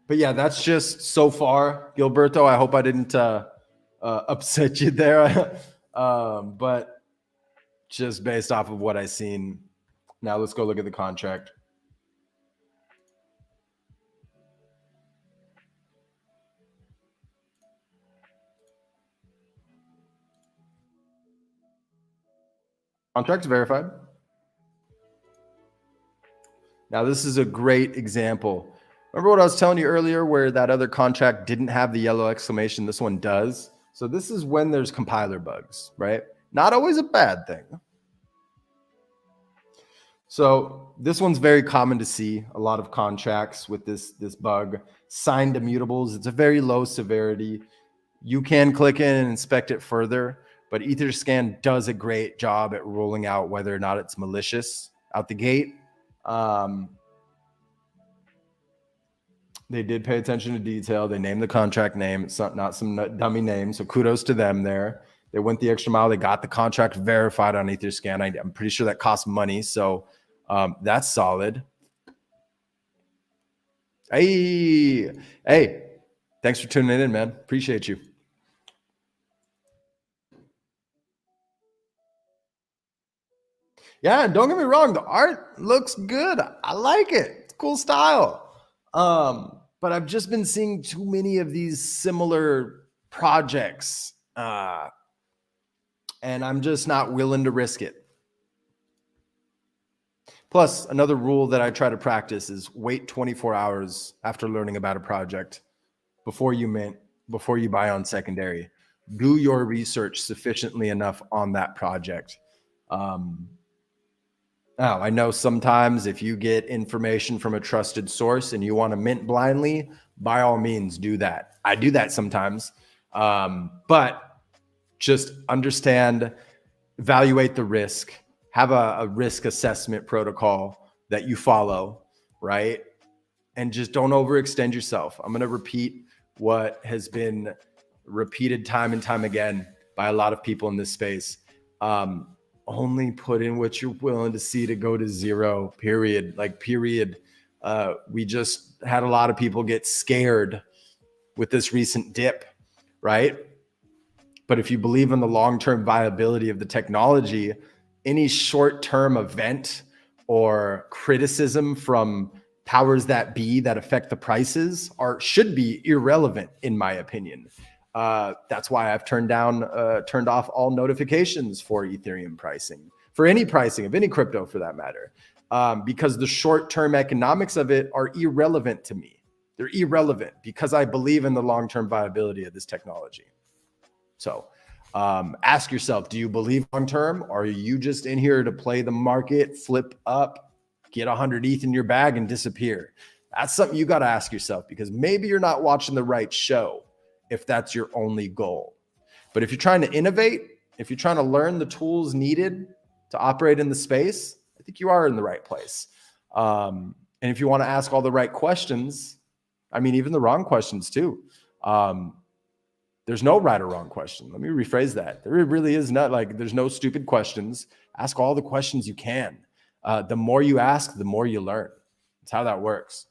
But yeah, that's just so far, Gilberto. I hope I didn't upset you there. But just based off of what I've seen. Now let's go look at the contract. Contract's verified. Now this is a great example. Remember what I was telling you earlier where that other contract didn't have the yellow exclamation? This one does. So this is when there's compiler bugs, right? Not always a bad thing. So this one's very common to see. A lot of contracts with this bug. Signed immutables. It's a very low severity. You can click in and inspect it further, but Etherscan does a great job at ruling out whether or not it's malicious out the gate. They did pay attention to detail. They named the contract name. It's not some dummy name. So kudos to them there. They went the extra mile. They got the contract verified on Etherscan. I'm pretty sure that costs money. So that's solid. Hey, thanks for tuning in, man. Appreciate you. Yeah, don't get me wrong. The art looks good. I like it. It's a cool style. But I've just been seeing too many of these similar projects, and I'm just not willing to risk it. Plus, another rule that I try to practice is wait 24 hours after learning about a project before you mint, before you buy on secondary. Do your research sufficiently enough on that project. Now, I know sometimes if you get information from a trusted source and you want to mint blindly, by all means do that. I do that sometimes. But just understand, evaluate the risk, have a risk assessment protocol that you follow, right? And just don't overextend yourself. I'm going to repeat what has been repeated time and time again by a lot of people in this space. Only put in what you're willing to see to go to zero, period. We just had a lot of people get scared with this recent dip, right? But if you believe in the long-term viability of the technology, any short-term event or criticism from powers that be that affect the prices should be irrelevant, in my opinion. That's why I've turned off all notifications for Ethereum pricing, for any pricing of any crypto for that matter. because the short-term economics of it are irrelevant to me. They're irrelevant because I believe in the long-term viability of this technology. So ask yourself, do you believe long-term? Or are you just in here to play the market, flip up, get 100 ETH in your bag and disappear? That's something you got to ask yourself, because maybe you're not watching the right show if that's your only goal. But if you're trying to innovate, if you're trying to learn the tools needed to operate in the space, I think you are in the right place. And if you want to ask all the right questions, I mean, even the wrong questions too. There's no right or wrong question. Let me rephrase that. There really is not, like, there's no stupid questions. Ask all the questions you can. The more you ask, the more you learn. That's how that works.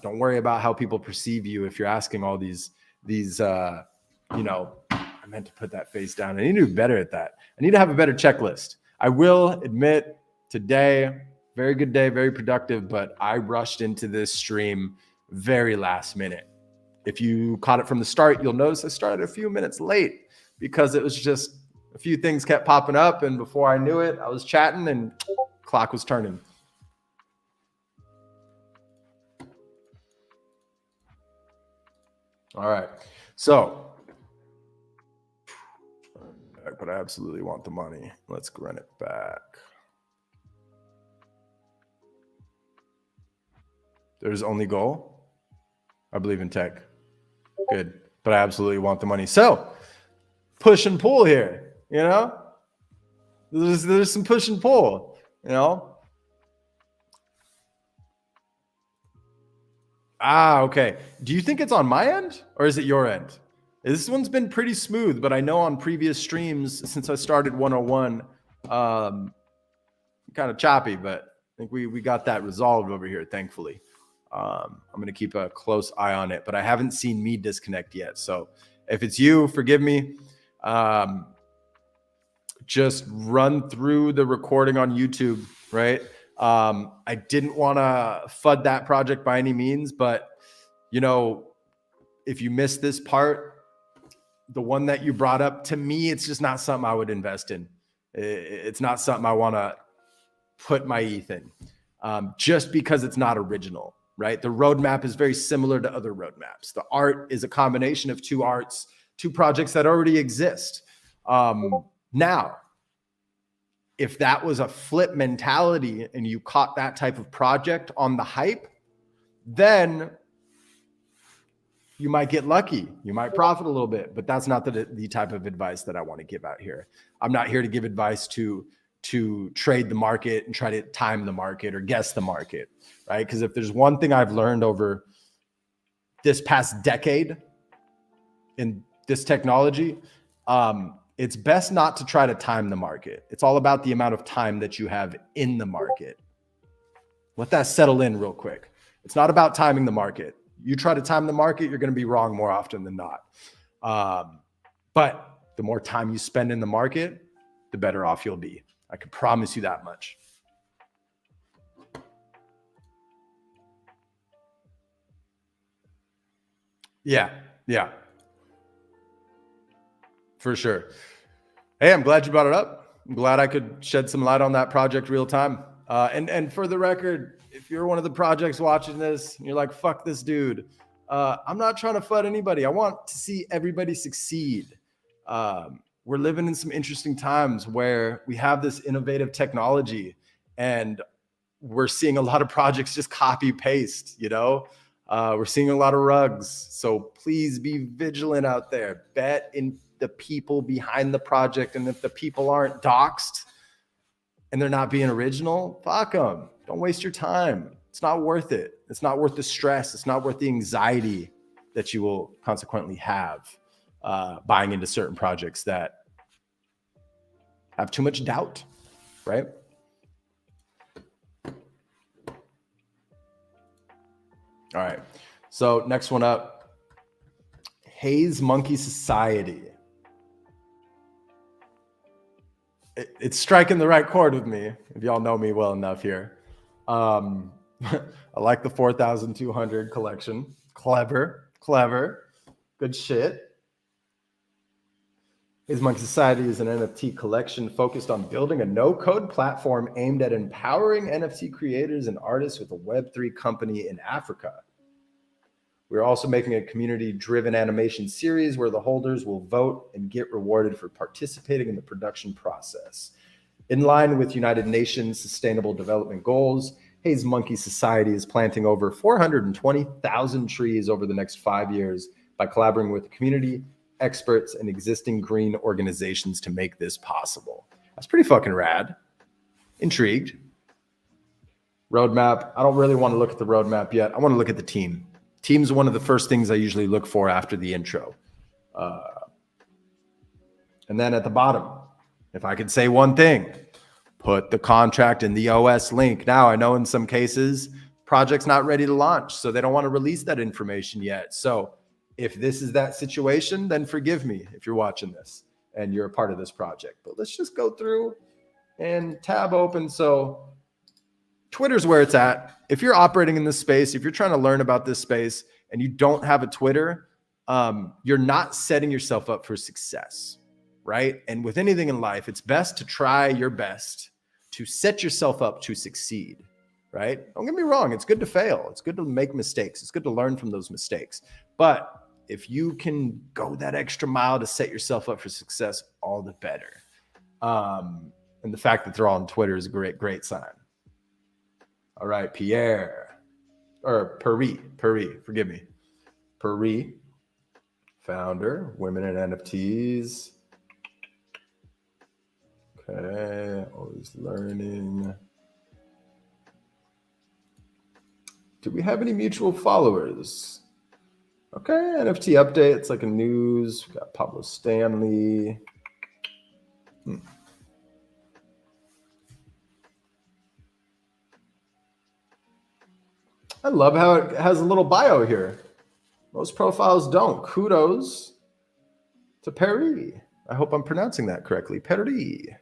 Don't worry about how people perceive you if you're asking all these, you know, I meant to put that face down. I need to do better at that. I need to have a better checklist. I will admit today, very good day, very productive, but I rushed into this stream very last minute. If you caught it from the start, you'll notice I started a few minutes late because it was just a few things kept popping up. And before I knew it, I was chatting and clock was turning. All right. So, but I absolutely want the money. Let's run it back. There's only goal. I believe in tech. Good. But I absolutely want the money. So push and pull here, you know, there's some push and pull, you know. Okay. Do you think it's on my end or is it your end? This one's been pretty smooth, but I know on previous streams since I started 101, kind of choppy, but I think we got that resolved over here, thankfully. I'm going to keep a close eye on it, but I haven't seen me disconnect yet. So if it's you, forgive me. Just run through the recording on YouTube, right? I didn't want to FUD that project by any means, but you know, if you missed this part, the one that you brought up, to me, it's just not something I would invest in. It's not something I want to put my ETH in, just because it's not original, right? The roadmap is very similar to other roadmaps. The art is a combination of two projects that already exist. Now, if that was a flip mentality and you caught that type of project on the hype, then you might get lucky. You might profit a little bit, but that's not the type of advice that I want to give out here. I'm not here to give advice to trade the market and try to time the market or guess the market, right? Because if there's one thing I've learned over this past decade in this technology, it's best not to try to time the market. It's all about the amount of time that you have in the market. Let that settle in real quick. It's not about timing the market. You try to time the market, you're going to be wrong more often than not. But the more time you spend in the market, the better off you'll be. I can promise you that much. Yeah. For sure. Hey, I'm glad you brought it up. I'm glad I could shed some light on that project real time. And for the record, if you're one of the projects watching this and you're like, fuck this dude, I'm not trying to FUD anybody. I want to see everybody succeed. We're living in some interesting times where we have this innovative technology and we're seeing a lot of projects just copy paste, you know. We're seeing a lot of rugs. So please be vigilant out there. Bet in the people behind the project. And if the people aren't doxed and they're not being original, fuck them. Don't waste your time. It's not worth it. It's not worth the stress. It's not worth the anxiety that you will consequently have buying into certain projects that have too much doubt, right? All right. So next one up, Haze Monkey Society. It's striking the right chord with me, if y'all know me well enough here. I like the 4,200 collection. Clever. Good shit. His Monkey Society is an NFT collection focused on building a no-code platform aimed at empowering NFT creators and artists with a Web3 company in Africa. We're also making a community-driven animation series where the holders will vote and get rewarded for participating in the production process. In line with United Nations Sustainable Development Goals, Hayes Monkey Society is planting over 420,000 trees over the next 5 years by collaborating with the community, experts, and existing green organizations to make this possible. That's pretty fucking rad. Intrigued. Roadmap. I don't really want to look at the roadmap yet. I want to look at the team. Team's one of the first things I usually look for after the intro. And then at the bottom, if I could say one thing, put the contract in the OS link. Now, I know in some cases, project's not ready to launch, so they don't want to release that information yet. So if this is that situation, then forgive me if you're watching this and you're a part of this project. But let's just go through and tab open. So Twitter's where it's at. If you're operating in this space, if you're trying to learn about this space and you don't have a Twitter, you're not setting yourself up for success, right? And with anything in life, it's best to try your best to set yourself up to succeed, right? Don't get me wrong. It's good to fail. It's good to make mistakes. It's good to learn from those mistakes. But if you can go that extra mile to set yourself up for success, all the better. And the fact that they're all on Twitter is a great sign. All right, Pierre, or Peri, forgive me. Peri, founder, Women in NFTs. Okay, always learning. Do we have any mutual followers? Okay, NFT update. It's like a news. We got Pablo Stanley. I love how it has a little bio here. Most profiles don't. Kudos to Peri. I hope I'm pronouncing that correctly. Peri.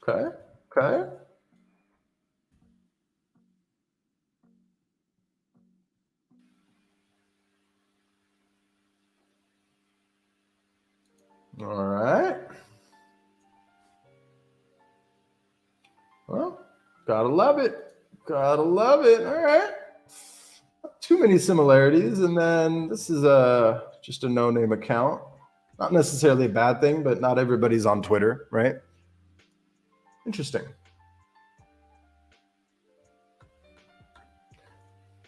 Okay. All right. Well, gotta love it. All right. Not too many similarities. And then this is just a no-name account. Not necessarily a bad thing, but not everybody's on Twitter, right? Interesting.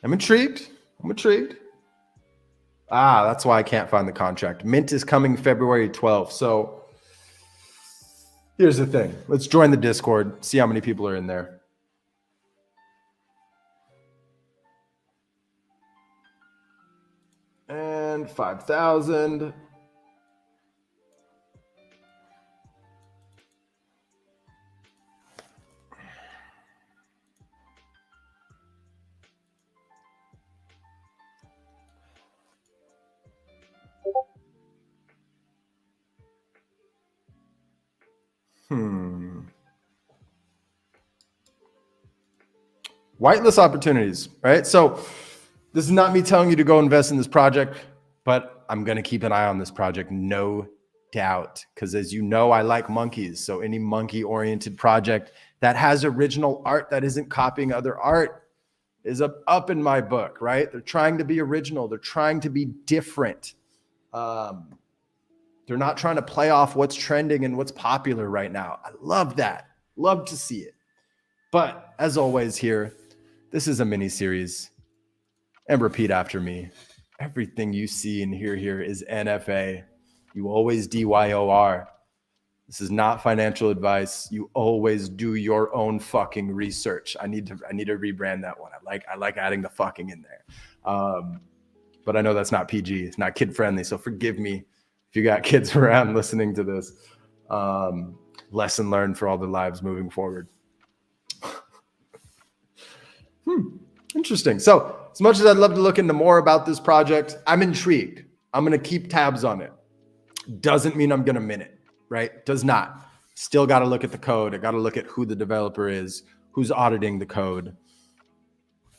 I'm intrigued. That's why I can't find the contract. Mint is coming February 12th. So here's the thing. Let's join the Discord, see how many people are in there. And 5,000. Whitelist opportunities, right? So this is not me telling you to go invest in this project, but I'm going to keep an eye on this project, no doubt. Because as you know, I like monkeys. So any monkey-oriented project that has original art that isn't copying other art is up in my book, right? They're trying to be original. They're trying to be different. They're not trying to play off what's trending and what's popular right now. I love that. Love to see it. But as always here, this is a mini series. And repeat after me. Everything you see and hear here is NFA. You always DYOR. This is not financial advice. You always do your own fucking research. I need to rebrand that one. I like adding the fucking in there. But I know that's not PG. It's not kid friendly. So forgive me if you got kids around listening to this. Lesson learned for all their lives moving forward. Interesting. So as much as I'd love to look into more about this project, I'm intrigued. I'm going to keep tabs on it. Doesn't mean I'm going to mint it, right? Does not. Still got to look at the code. I got to look at who the developer is, who's auditing the code.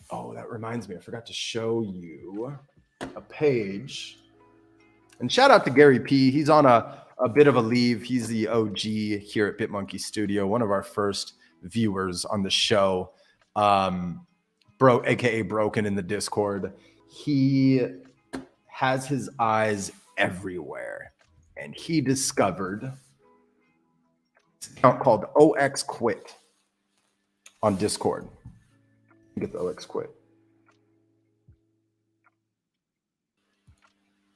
Oh, that reminds me. I forgot to show you a page And shout out to Gary P. He's on a bit of a leave. He's the OG here at BitMonkey Studio, one of our first viewers on the show. AKA Broken in the Discord. He has his eyes everywhere. And he discovered an account called OX Quit on Discord. Get the OX Quit.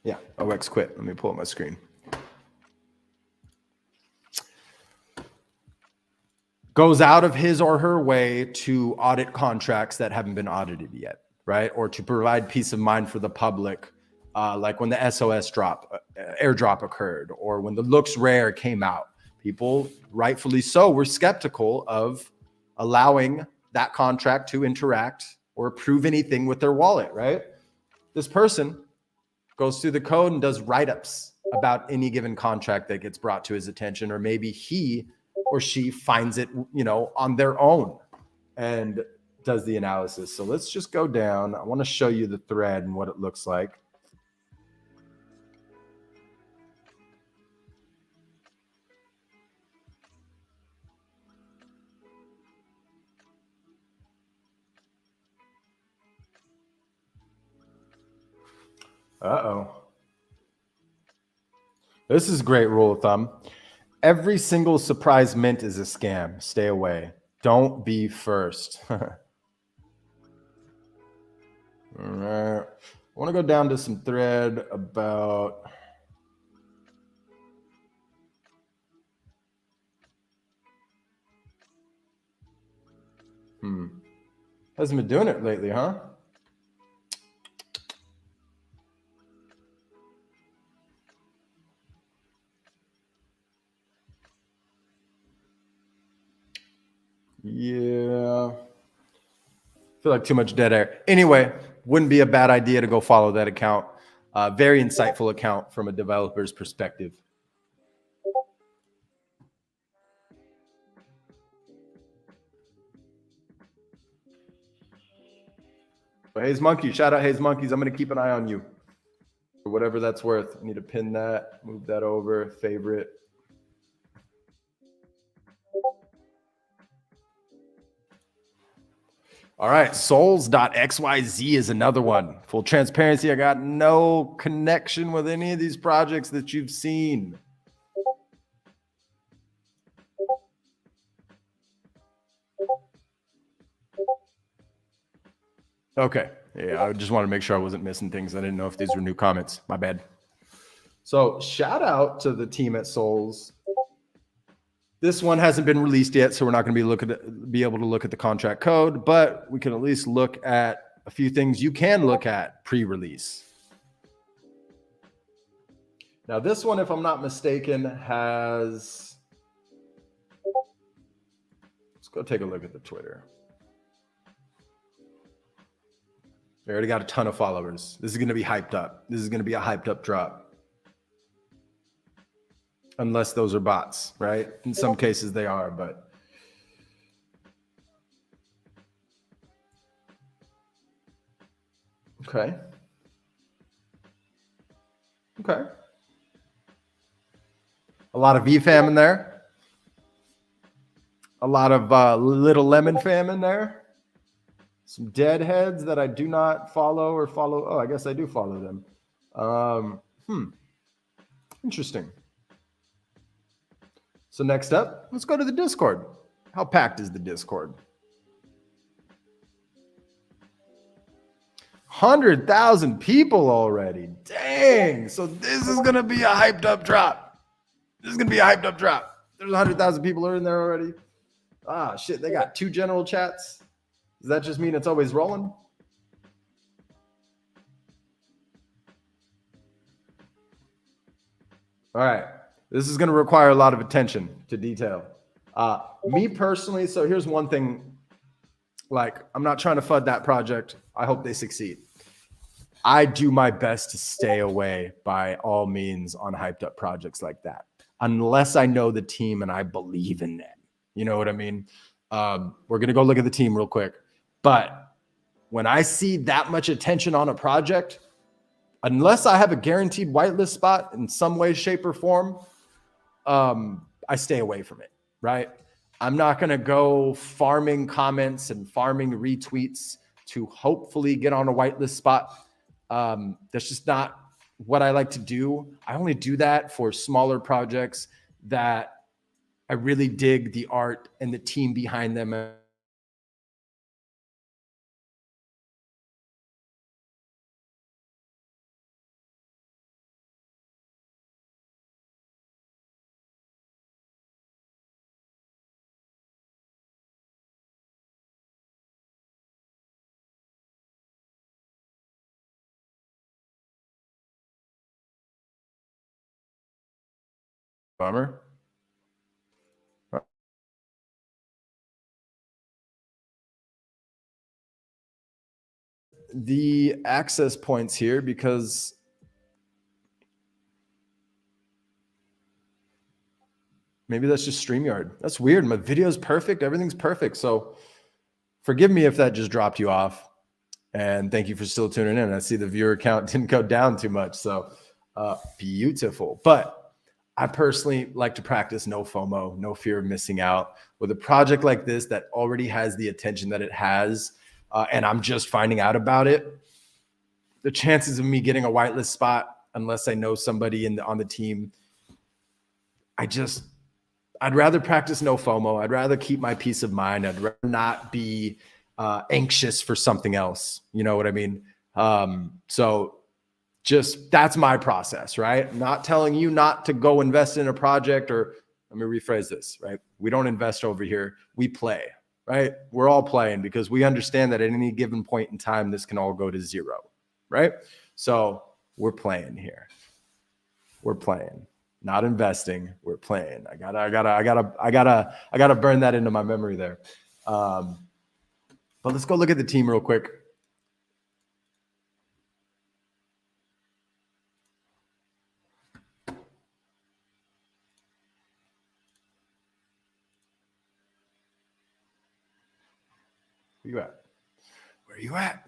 Yeah, OX Quit. Let me pull up my screen. Goes out of his or her way to audit contracts that haven't been audited yet, right? Or to provide peace of mind for the public, like when the SOS airdrop occurred, or when the Looks Rare came out. People, rightfully so, were skeptical of allowing that contract to interact or approve anything with their wallet, right? This person goes through the code and does write-ups about any given contract that gets brought to his attention, or maybe he or she finds it, on their own and does the analysis. So let's just go down. I want to show you the thread and what it looks like. Uh-oh. This is a great rule of thumb. Every single surprise mint is a scam. Stay away. Don't be first. All right. I want to go down to some thread about... Hasn't been doing it lately, huh? Yeah. I feel like too much dead air. Anyway, wouldn't be a bad idea to go follow that account. Very insightful account from a developer's perspective. Hayes Monkey, shout out Hayes Monkeys. I'm going to keep an eye on you for whatever that's worth. I need to pin that, move that over, favorite. All right, souls.xyz is another one. Full transparency, I got no connection with any of these projects that you've seen. Okay, yeah, I just wanted to make sure I wasn't missing things. I didn't know if these were new comments. My bad. So shout out to the team at Souls. This one hasn't been released yet, so we're not going to be able to look at the contract code, but we can at least look at a few things you can look at pre-release. Now, this one, if I'm not mistaken, has... Let's go take a look at the Twitter. They already got a ton of followers. This is going to be hyped up. This is going to be a hyped up drop. Unless those are bots, right? In some cases they are, but. Okay. Okay. A lot of VFam in there. A lot of Little Lemon fam in there. Some deadheads that I do not follow or follow. Oh, I guess I do follow them. Interesting. So next up, let's go to the Discord. How packed is the Discord? 100,000 people already. Dang. So this is going to be a hyped up drop. This is going to be a hyped up drop. There's 100,000 people are in there already. Ah, shit. They got 2 general chats. Does that just mean it's always rolling? All right. This is going to require a lot of attention to detail. Me personally, so here's one thing. Like, I'm not trying to FUD that project. I hope they succeed. I do my best to stay away by all means on hyped up projects like that, unless I know the team and I believe in them. You know what I mean? We're going to go look at the team real quick. But when I see that much attention on a project, unless I have a guaranteed whitelist spot in some way, shape, or form, I stay away from it, right? I'm not going to go farming comments and farming retweets to hopefully get on a whitelist spot. That's just not what I like to do. I only do that for smaller projects that I really dig the art and the team behind them. Bummer. The access points here, because maybe that's just StreamYard. That's weird. My video's perfect. Everything's perfect. So forgive me if that just dropped you off. And thank you for still tuning in. I see the viewer count didn't go down too much. So beautiful. But I personally like to practice no FOMO, no fear of missing out. With a project like this that already has the attention that it has, and I'm just finding out about it, the chances of me getting a whitelist spot, unless I know somebody on the team, I'd rather practice no FOMO. I'd rather keep my peace of mind. I'd rather not be anxious for something else. You know what I mean? So just that's my process, right? I'm not telling you not to go invest in a project, or let me rephrase this, right? We don't invest over here. We play, right? We're all playing because we understand that at any given point in time, this can all go to zero, right? So we're playing here. We're playing. Not investing, we're playing. I gotta burn that into my memory there. But let's go look at the team real quick. Where you at? Where you at?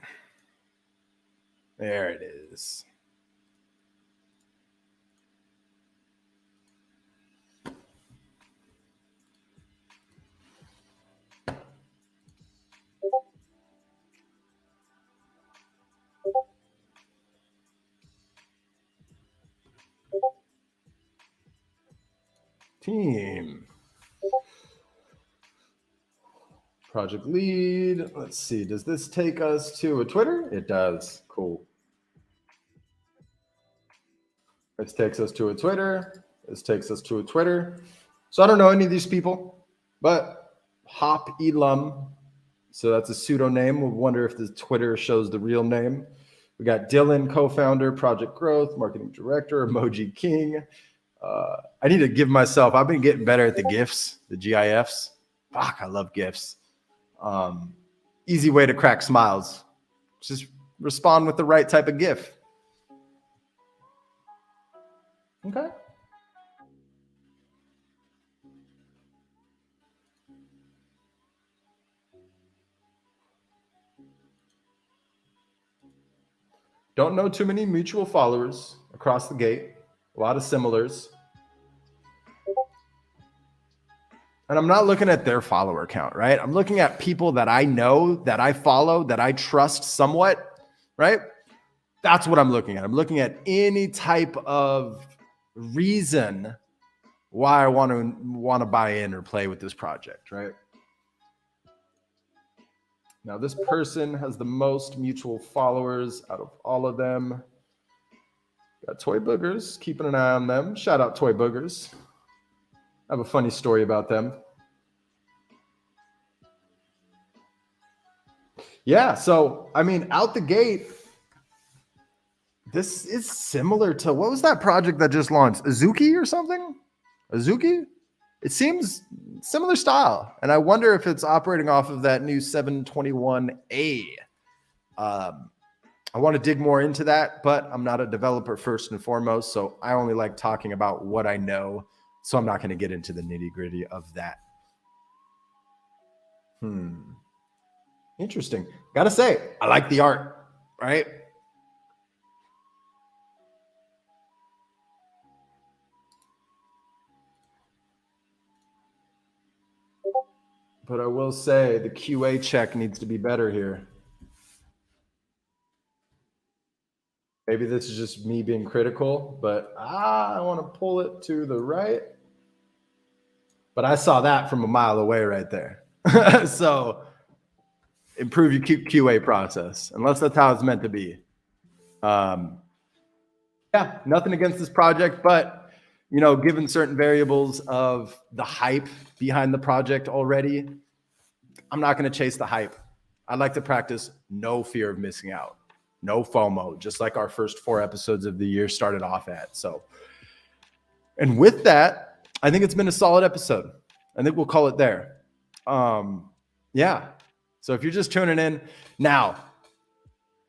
There it is. Team. Project lead. Let's see. Does this take us to a Twitter? It does. Cool. This takes us to a Twitter. This takes us to a Twitter. So I don't know any of these people, but Hop Elam. So that's a pseudonym. We'll wonder if the Twitter shows the real name. We got Dylan, co-founder, Project Growth, marketing director, Emoji King. I need to give myself, I've been getting better at the GIFs, the GIFs. Fuck, I love GIFs. Easy way to crack smiles. Just respond with the right type of GIF. Okay. Don't know too many mutual followers across the gate. A lot of similars. And I'm not looking at their follower count, right? I'm looking at people that I know, that I follow, that I trust somewhat, right? That's what I'm looking at. I'm looking at any type of reason why I want to buy in or play with this project, right? Now, this person has the most mutual followers out of all of them. Got Toy Boogers, keeping an eye on them. Shout out Toy Boogers. I have a funny story about them. Yeah, so I mean, out the gate, this is similar to, what was that project that just launched? Azuki or something? Azuki? It seems similar style. And I wonder if it's operating off of that new 721A. I want to dig more into that, but I'm not a developer first and foremost. So I only like talking about what I know. So I'm not going to get into the nitty gritty of that. Interesting. Gotta say, I like the art, right? But I will say the QA check needs to be better here. Maybe this is just me being critical, but I want to pull it to the right. But I saw that from a mile away right there. So improve your QA process, unless that's how it's meant to be. Yeah, nothing against this project, but given certain variables of the hype behind the project already, I'm not going to chase the hype. I like to practice no fear of missing out, no FOMO, just like our first 4 episodes of the year started off at. So, and with that, I think it's been a solid episode. I think we'll call it there. Yeah. So if you're just tuning in now,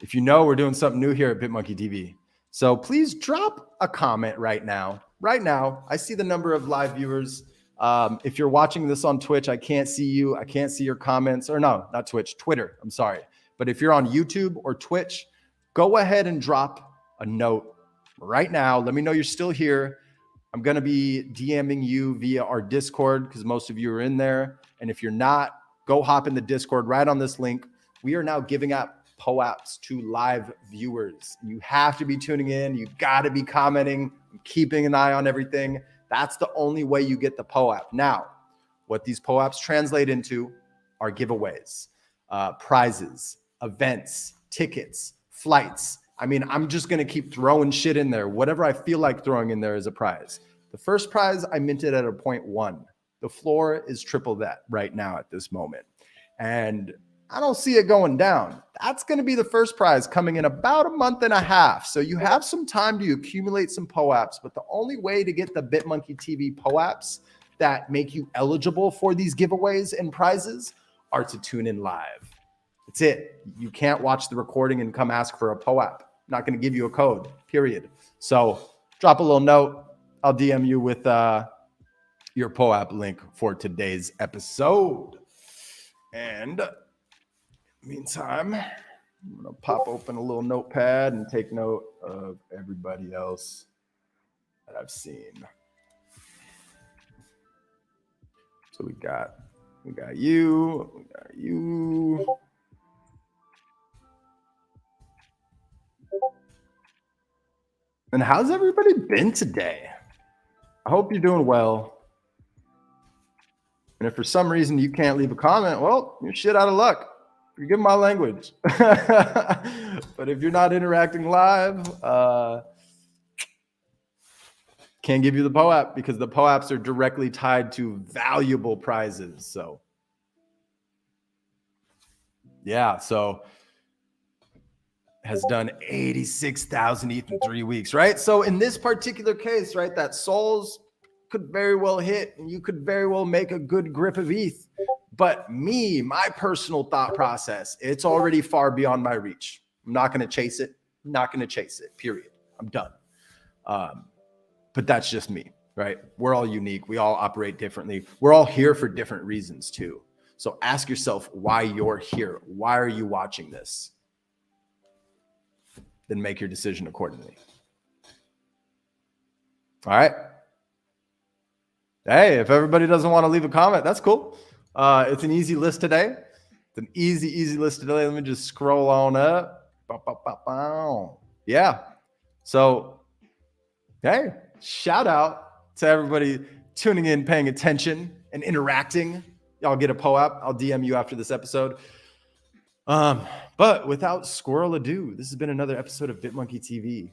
if we're doing something new here at BitmonkeyTV, so please drop a comment right now. Right now, I see the number of live viewers. If you're watching this on Twitch, I can't see you. I can't see your comments. Or no, not Twitch, Twitter. I'm sorry. But if you're on YouTube or Twitch, go ahead and drop a note right now. Let me know you're still here. I'm going to be DMing you via our Discord because most of you are in there. And if you're not, go hop in the Discord right on this link. We are now giving out POAPs to live viewers. You have to be tuning in. You got to be commenting, keeping an eye on everything. That's the only way you get the POAP. Now, what these POAPs translate into are giveaways, prizes, events, tickets, flights. I mean, I'm just going to keep throwing shit in there. Whatever I feel like throwing in there is a prize. The first prize I minted at a 0.1. The floor is triple that right now at this moment. And I don't see it going down. That's going to be the first prize coming in about a month and a half. So you have some time to accumulate some POAPs, but the only way to get the BitmonkeyTV POAPs that make you eligible for these giveaways and prizes are to tune in live. That's it. You can't watch the recording and come ask for a POAP. I'm not going to give you a code, period. So drop a little note. I'll DM you with your POAP link for today's episode. And meantime, I'm going to pop open a little notepad and take note of everybody else that I've seen. So we got you. And how's everybody been today? I hope you're doing well. And if for some reason you can't leave a comment, well, you're shit out of luck. Forgive my language. But if you're not interacting live, can't give you the POAP because the POAPs are directly tied to valuable prizes. So yeah, so has done 86,000 ETH in 3 weeks, right? So in this particular case, right, that souls could very well hit and you could very well make a good grip of ETH. But my personal thought process, it's already far beyond my reach. I'm not going to chase it. I'm not going to chase it, period. I'm done. But that's just me, right? We're all unique. We all operate differently. We're all here for different reasons too. So ask yourself why you're here. Why are you watching this? Then make your decision accordingly. All right. Hey, if everybody doesn't want to leave a comment, that's cool. It's an easy list today. It's an easy list today. Let me just scroll on up. Yeah. So, hey, shout out to everybody tuning in, paying attention, and interacting. Y'all get a POAP. I'll DM you after this episode. But without squirrel ado, this has been another episode of BitmonkeyTV,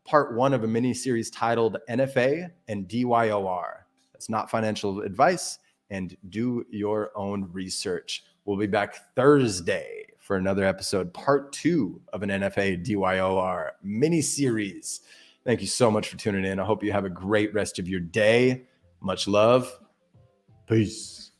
part 1 of a mini series titled NFA and DYOR. That's not financial advice, and do your own research. We'll be back Thursday for another episode, part 2 of an NFA DYOR mini series. Thank you so much for tuning in. I hope you have a great rest of your day. Much love. Peace.